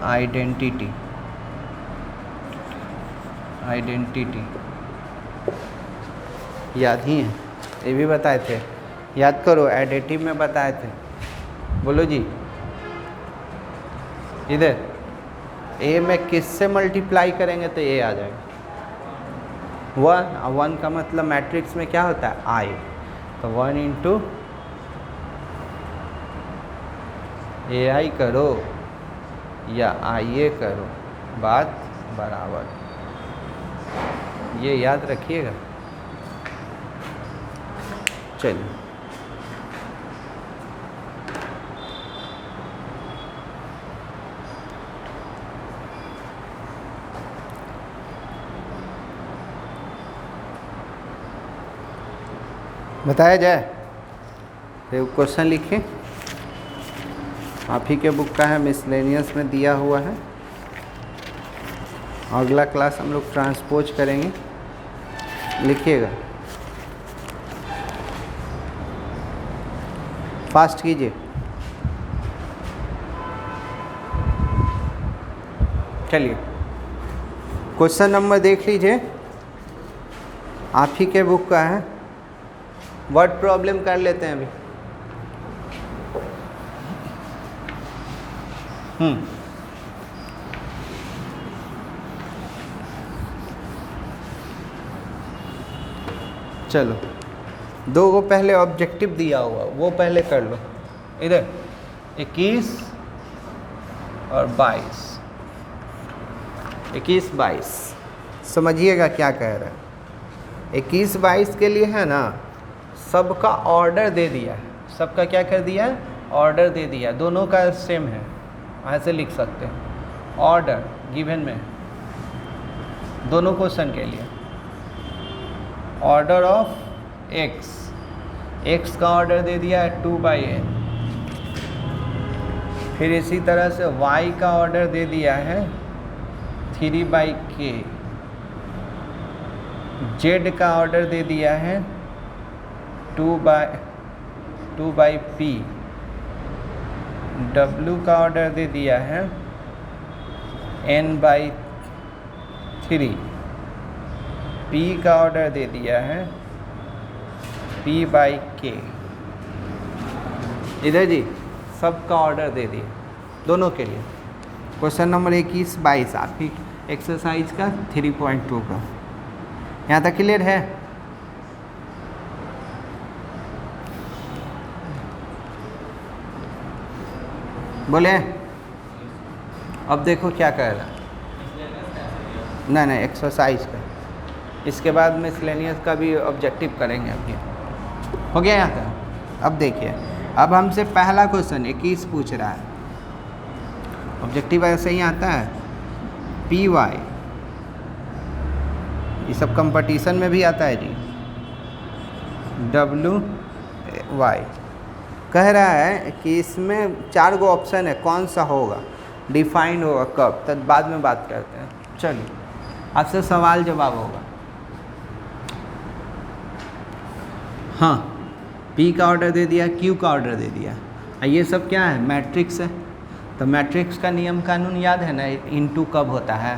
identity याद ही है, ये भी बताए थे, याद करो, एडिटिव में बताए थे। बोलो जी, इधर ए में किससे मल्टीप्लाई करेंगे तो ए आ जाएगा 1 का मतलब मैट्रिक्स में क्या होता है आई, तो 1 इंटू ए आई करो या आई ए करो, बात बराबर। ये याद रखिएगा। चलिए बताया जाए, तो क्वेश्चन लिखें, आप ही के बुक का है, मिसलेनियस में दिया हुआ है। अगला क्लास हम लोग ट्रांसपोज करेंगे, लिखिएगा, फास्ट कीजिए। चलिए क्वेश्चन नंबर देख लीजिए, आप ही के बुक का है। वर्ड प्रॉब्लम कर लेते हैं अभी। चलो 2 को पहले ऑब्जेक्टिव दिया हुआ वो पहले कर लो। इधर 21 और 22, 21-22 समझिएगा क्या कह रहा है। 21-22 के लिए है ना, सबका ऑर्डर दे दिया है, सबका क्या कर दिया है, ऑर्डर दे दिया, दोनों का सेम है, ऐसे लिख सकते हैं। ऑर्डर गिवन में दोनों क्वेश्चन के लिए, ऑर्डर ऑफ एक्स का ऑर्डर दे दिया है 2/n, फिर इसी तरह से y का ऑर्डर दे दिया है 3/k, z का ऑर्डर दे दिया है 2/p, w का ऑर्डर दे दिया है n/3, p का ऑर्डर दे दिया है p/k। इधर जी सबका ऑर्डर दे दिया दोनों के लिए। क्वेश्चन नंबर 21-22 आपकी एक्सरसाइज का 3.2 का, यहाँ तक क्लियर है? बोले अब देखो क्या कह रहा है। नहीं एक्सरसाइज का, इसके बाद मिसलेनियस का भी ऑब्जेक्टिव करेंगे। अभी हो गया यहाँ तक। अब देखिए, अब हमसे पहला क्वेश्चन 21 पूछ रहा है, ऑब्जेक्टिव ऐसे ही आता है पी वाई, ये सब कंपटीशन में भी आता है जी, डब्ल्यू वाई। कह रहा है कि इसमें 4 गो ऑप्शन है, कौन सा होगा, डिफाइंड होगा कब, तब बाद में बात करते हैं। चलिए आपसे सवाल जवाब होगा। हाँ, पी का ऑर्डर दे दिया, क्यू का ऑर्डर दे दिया, ये सब क्या है? मैट्रिक्स है। तो मैट्रिक्स का नियम कानून याद है ना, इनटू कब होता है?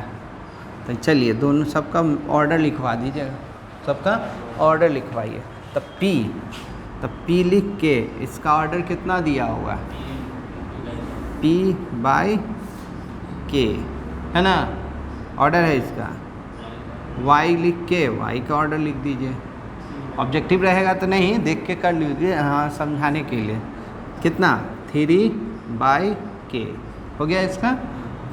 तो चलिए दोनों सबका ऑर्डर लिखवा दीजिएगा, सबका ऑर्डर लिखवाइए। तब पी लिख के इसका ऑर्डर कितना दिया हुआ है? P बाई के, है ना, ऑर्डर है इसका। Y लिख के Y का ऑर्डर लिख दीजिए। ऑब्जेक्टिव रहेगा तो नहीं, देख के कर लीजिए, हाँ समझाने के लिए। कितना? 3 बाई के हो गया इसका,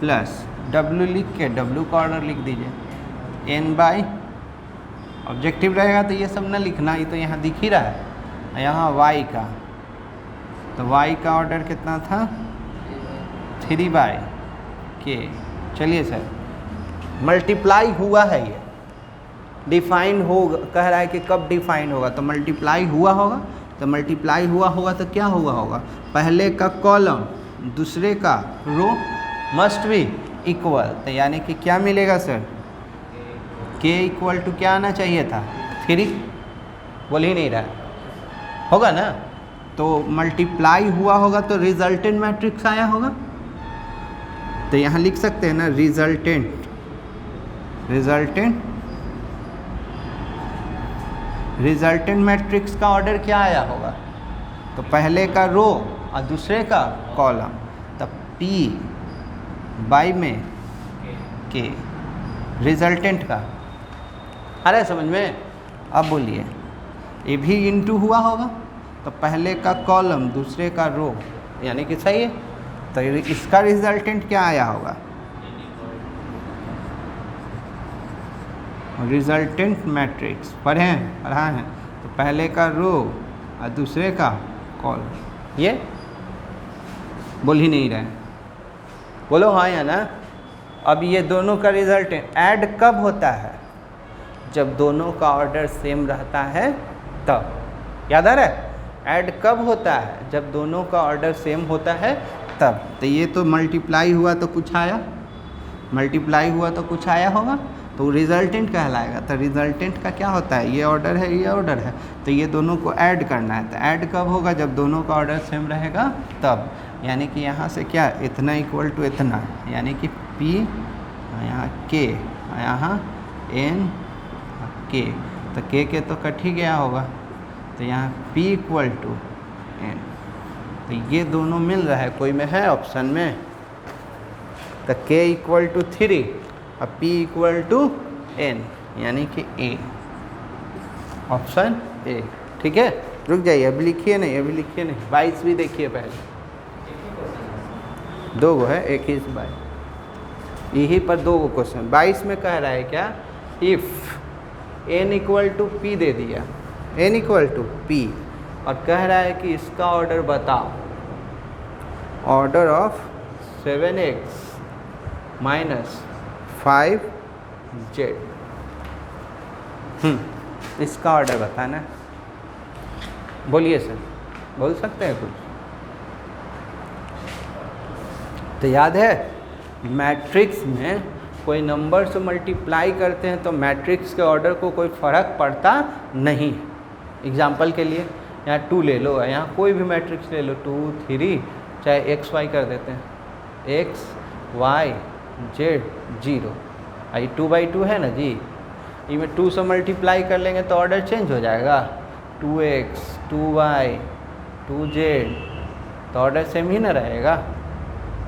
प्लस W लिख के W का ऑर्डर लिख दीजिए। N बाई, ऑब्जेक्टिव रहेगा तो ये सब ना लिखना, ये तो यहाँ दिख ही रहा है। यहाँ Y का, तो Y का ऑर्डर कितना था? 3 बाई के। चलिए सर, मल्टीप्लाई हुआ है, ये डिफाइन होगा, कह रहा है कि कब डिफाइन होगा, तो मल्टीप्लाई हुआ होगा। तो मल्टीप्लाई हुआ होगा तो क्या हुआ होगा? पहले का कॉलम दूसरे का रो मस्ट बी इक्वल। तो यानी कि क्या मिलेगा सर? के इक्वल टू क्या आना चाहिए था? 3। बोल ही नहीं रहा, होगा ना। तो मल्टीप्लाई हुआ होगा तो रिजल्टेंट मैट्रिक्स आया होगा। तो यहाँ लिख सकते हैं ना, रिजल्टेंट मैट्रिक्स का ऑर्डर क्या आया होगा? तो पहले का रो और दूसरे का कॉलम, तब P बाई में के, रिजल्टेंट का। अरे समझ में? अब बोलिए, ये भी इनटू हुआ होगा, तो पहले का कॉलम दूसरे का रो, यानी कि सही है। तो इसका रिजल्टेंट क्या आया होगा? रिजल्टेंट मैट्रिक्स पढ़ा है। तो पहले का रो और दूसरे का कॉलम, ये बोल ही नहीं रहे, बोलो हाँ या ना। अब ये दोनों का रिजल्टेंट ऐड कब होता है? जब दोनों का ऑर्डर सेम रहता है तब। याद आ रहा है? ऐड कब होता है? जब दोनों का ऑर्डर सेम होता है तब। तो ये तो मल्टीप्लाई हुआ तो कुछ आया, कुछ आया होगा, तो रिजल्टेंट कहलाएगा। तो रिजल्टेंट का क्या होता है? ये ऑर्डर है, ये ऑर्डर है, तो ये दोनों को ऐड करना है। तो ऐड कब होगा? जब दोनों का ऑर्डर सेम रहेगा तब। यानी कि यहाँ से क्या, इतना इक्वल टू इतना, यानी कि P यहाँ K, यहाँ N K, तो K तो कट ही गया होगा। तो यहाँ P इक्वल टू N, तो ये दोनों मिल रहा है, कोई में है ऑप्शन में? तो K इक्वल टू 3 और P इक्वल टू N, यानी कि A, ऑप्शन A। ठीक है, रुक जाइए, अभी लिखिए नहीं, 22 भी देखिए पहले। 2 गो है, एक ही बाई, यही पर 2 गो क्वेश्चन। 22 में कह रहा है क्या? If N equal to P दे दिया, N इक्वल टू P, और कह रहा है कि इसका ऑर्डर बताओ। Order of 7x minus 5z, इसका ऑर्डर बताना। बोलिए सर, बोल सकते हैं कुछ? तो याद है, मैट्रिक्स में कोई नंबर से मल्टीप्लाई करते हैं तो मैट्रिक्स के ऑर्डर को कोई फ़र्क पड़ता नहीं। एग्जाम्पल के लिए यहाँ 2 ले लो, यहाँ कोई भी मैट्रिक्स ले लो, 2 3, चाहे x y कर देते हैं, x y z 0, ये 2/2 है ना जी, इसमें 2 से मल्टीप्लाई कर लेंगे तो ऑर्डर चेंज हो जाएगा। 2x 2y 2z, तो ऑर्डर सेम ही ना रहेगा।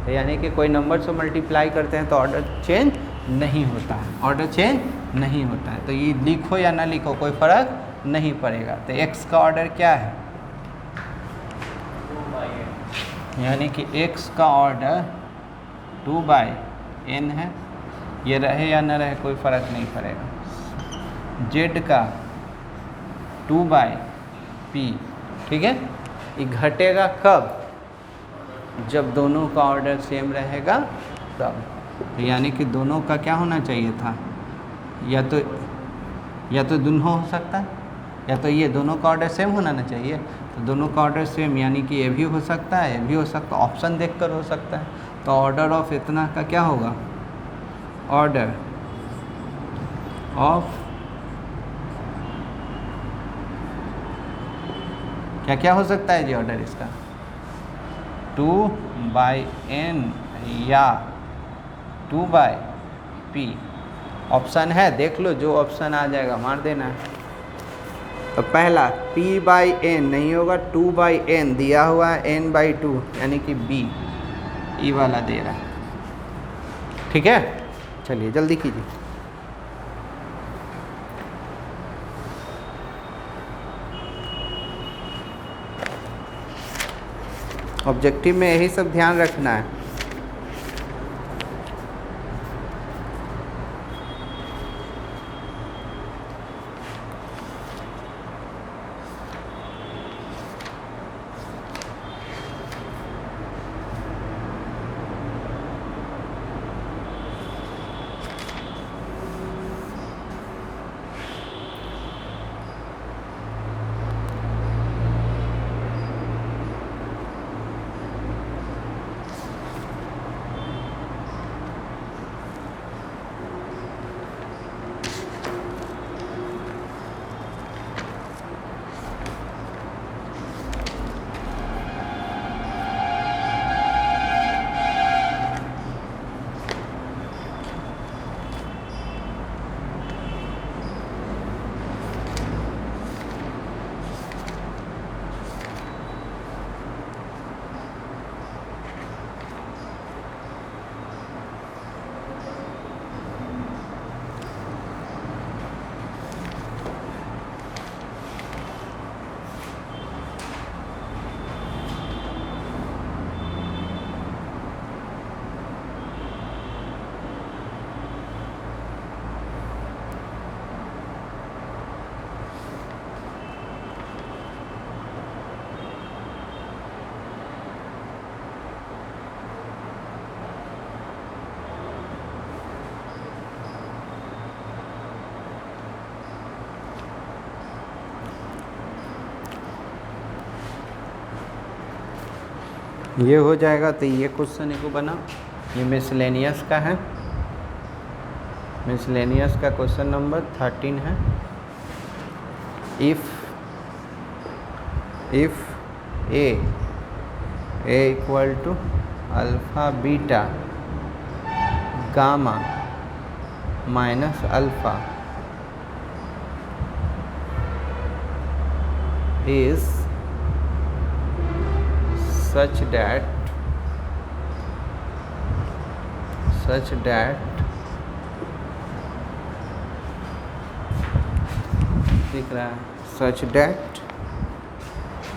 यानी कि कोई नंबर से मल्टीप्लाई करते हैं तो ऑर्डर चेंज नहीं होता है, तो ये लिखो या ना लिखो कोई फ़र्क नहीं पड़ेगा। तो x का ऑर्डर क्या है? यानी कि x का ऑर्डर 2/n है, ये रहे या ना रहे कोई फ़र्क नहीं पड़ेगा। z का 2/p, ठीक है। ये घटेगा कब? जब दोनों का ऑर्डर सेम रहेगा तब। यानी कि दोनों का क्या होना चाहिए था? या तो दोनों हो सकता है, या तो ये दोनों का ऑर्डर सेम होना चाहिए। तो दोनों का ऑर्डर सेम, यानी कि ये भी हो सकता है, ये भी हो सकता है, ऑप्शन देखकर हो सकता है। तो ऑर्डर ऑफ इतना का क्या होगा? ऑर्डर ऑफ क्या क्या हो सकता है जी ऑर्डर इसका, 2/n या 2/p। ऑप्शन है, देख लो, जो ऑप्शन आ जाएगा मार देना है। तो पहला p/n नहीं होगा, 2/n दिया हुआ है, n/2 यानी कि b, ई वाला दे रहा है। ठीक है, चलिए जल्दी कीजिए। ऑब्जेक्टिव में यही सब ध्यान रखना है। ये हो जाएगा तो ये क्वेश्चन को बना। ये मिसलेनियस का है, मिसलेनियस का क्वेश्चन नंबर 13 है। If A equal to alpha beta gamma minus alpha is such that दिख रहा है, such that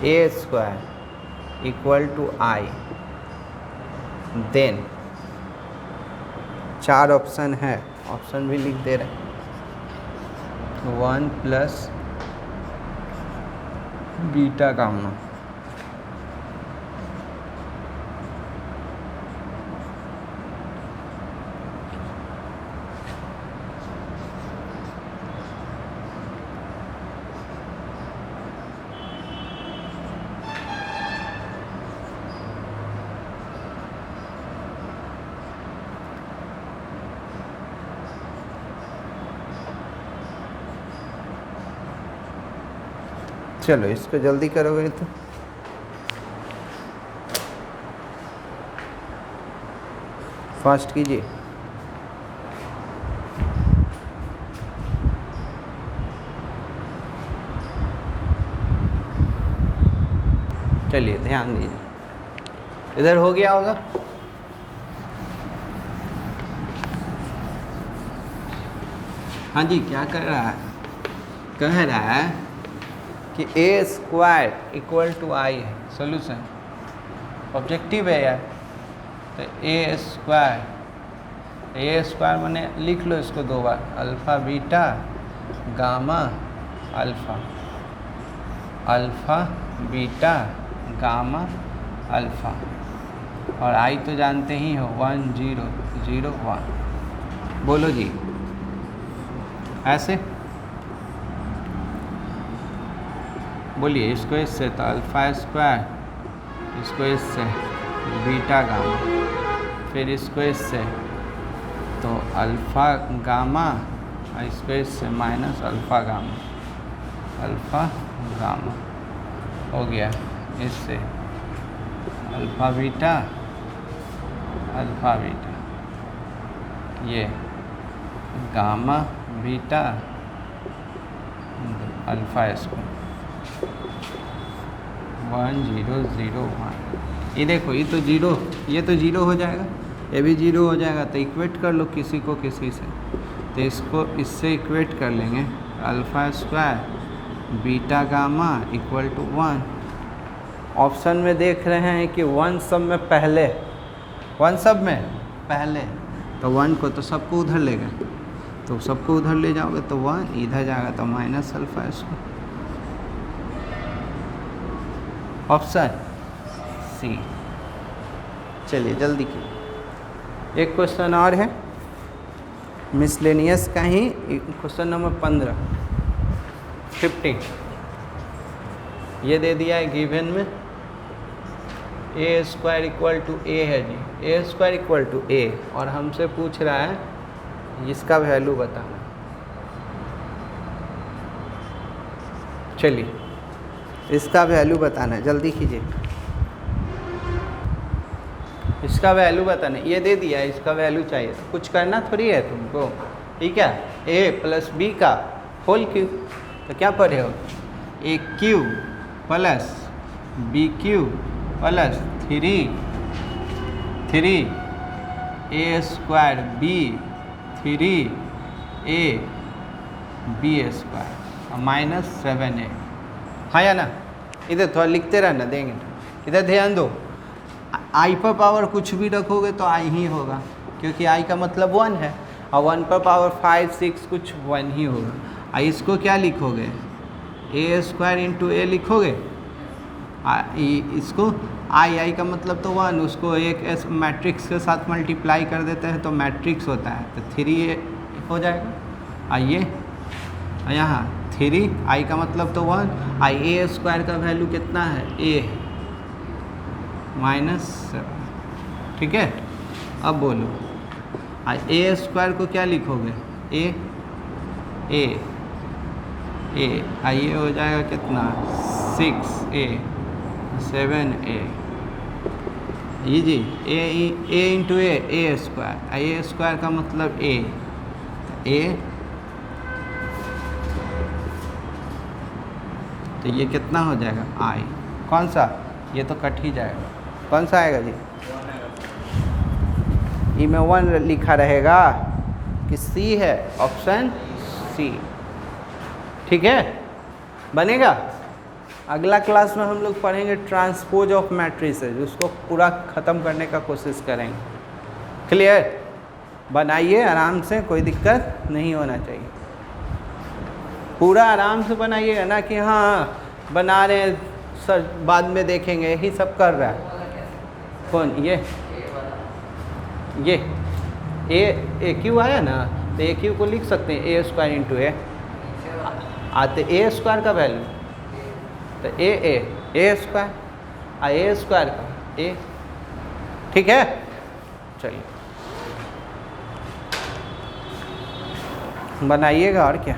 a square equal to I, then 4 option है, ऑप्शन भी लिख दे रहे हैं। 1 प्लस बीटा गामा, चलो इसको जल्दी करोगे तो फास्ट कीजिए। चलिए ध्यान दीजिए, इधर हो गया होगा। हाँ जी, क्या कर रहा है, कह रहा है कि ए स्क्वायर इक्वल टू आई है सोल्यूशन, ऑब्जेक्टिव है यार। तो ए स्क्वायर मैंने लिख लो इसको 2 बार, alpha beta gamma alpha, alpha beta gamma alpha, और आई तो जानते ही हो 1 0 0 1। बोलो जी, ऐसे बोलिए, इसको इससे तो अल्फ़ा स्क्वायर, इसको इससे बीटा गामा, फिर इसको इससे तो अल्फ़ा गामा इसको इससे माइनस अल्फ़ा गामा हो गया, इससे अल्फ़ा बीटा ये गामा बीटा अल्फ़ा स्क्वायर 1 0 0 1। ये देखो ये तो जीरो हो जाएगा, ये भी जीरो हो जाएगा, तो इक्वेट कर लो किसी को किसी से, तो इसको इससे इक्वेट कर लेंगे, alpha square beta gamma equal to 1। Option में देख रहे हैं कि 1 सब में पहले, तो 1 को तो सबको उधर ले गए, तो सबको उधर ले जाओगे तो 1 इधर जाएगा तो minus alpha square. Option C. चलिए जल्दी कीजिए, एक क्वेश्चन और है मिसलेनियस का ही, क्वेश्चन नंबर 15 ये दे दिया है गिवन में, ए स्क्वायर इक्वल टू ए है जी, ए स्क्वायर इक्वल टू ए, और हमसे पूछ रहा है इसका वैल्यू बताना। चलिए इसका वैल्यू बताना है, जल्दी कीजिए, इसका वैल्यू बताना है। ये दे दिया है, इसका वैल्यू चाहिए, तो कुछ करना थोड़ी है तुमको, ठीक है। ए प्लस बी का होल क्यूब, तो क्या पढ़े हो, A cube plus B cube plus 3 A square B 3 A B square minus 7a, हाँ या ना। इधर थोड़ा लिखते रहना, देंगे इधर ध्यान दो, आई पर पावर कुछ भी रखोगे तो आई ही होगा, क्योंकि आई का मतलब 1 है, और 1 पर पावर 5 6 कुछ 1 ही होगा। इसको क्या लिखोगे, ए स्क्वायर इंटू ए लिखोगे, इसको आई का मतलब तो 1, उसको एक मैट्रिक्स के साथ मल्टीप्लाई कर देते हैं तो मैट्रिक्स होता है, तो 3 हो जाएगा। आइए यहाँ 3 आई का मतलब तो 1, आई ए स्क्वायर का वैल्यू कितना है, ए -7, ठीक है। अब बोलो ए स्क्वायर को क्या लिखोगे, ए आइए हो जाएगा कितना 6a 7a, ये जी ए इंटू ए स्क्वायर, ए स्क्वायर का मतलब ए, तो ये कितना हो जाएगा आई, कौन सा, ये तो कट ही जाएगा, कौन सा आएगा जी, ई में 1 लिखा रहेगा कि सी है, ऑप्शन सी, ठीक है, बनेगा। अगला क्लास में हम लोग पढ़ेंगे ट्रांसपोज ऑफ मैट्रिसेस, उसको पूरा ख़त्म करने का कोशिश करेंगे। क्लियर, बनाइए आराम से, कोई दिक्कत नहीं होना चाहिए, पूरा आराम से बनाइएगा ना कि हाँ बना रहे हैं सर बाद में देखेंगे, यही सब कर रहा है। कौन, ये ए क्यू आया ना, तो ए क्यू को लिख सकते हैं ए स्क्वायर इंटू ए, आते ए स्क्वायर का वैल्यू, तो ए स्क्वायर ए स्क्वायर का ए, ठीक है। चलिए बनाइएगा, और क्या।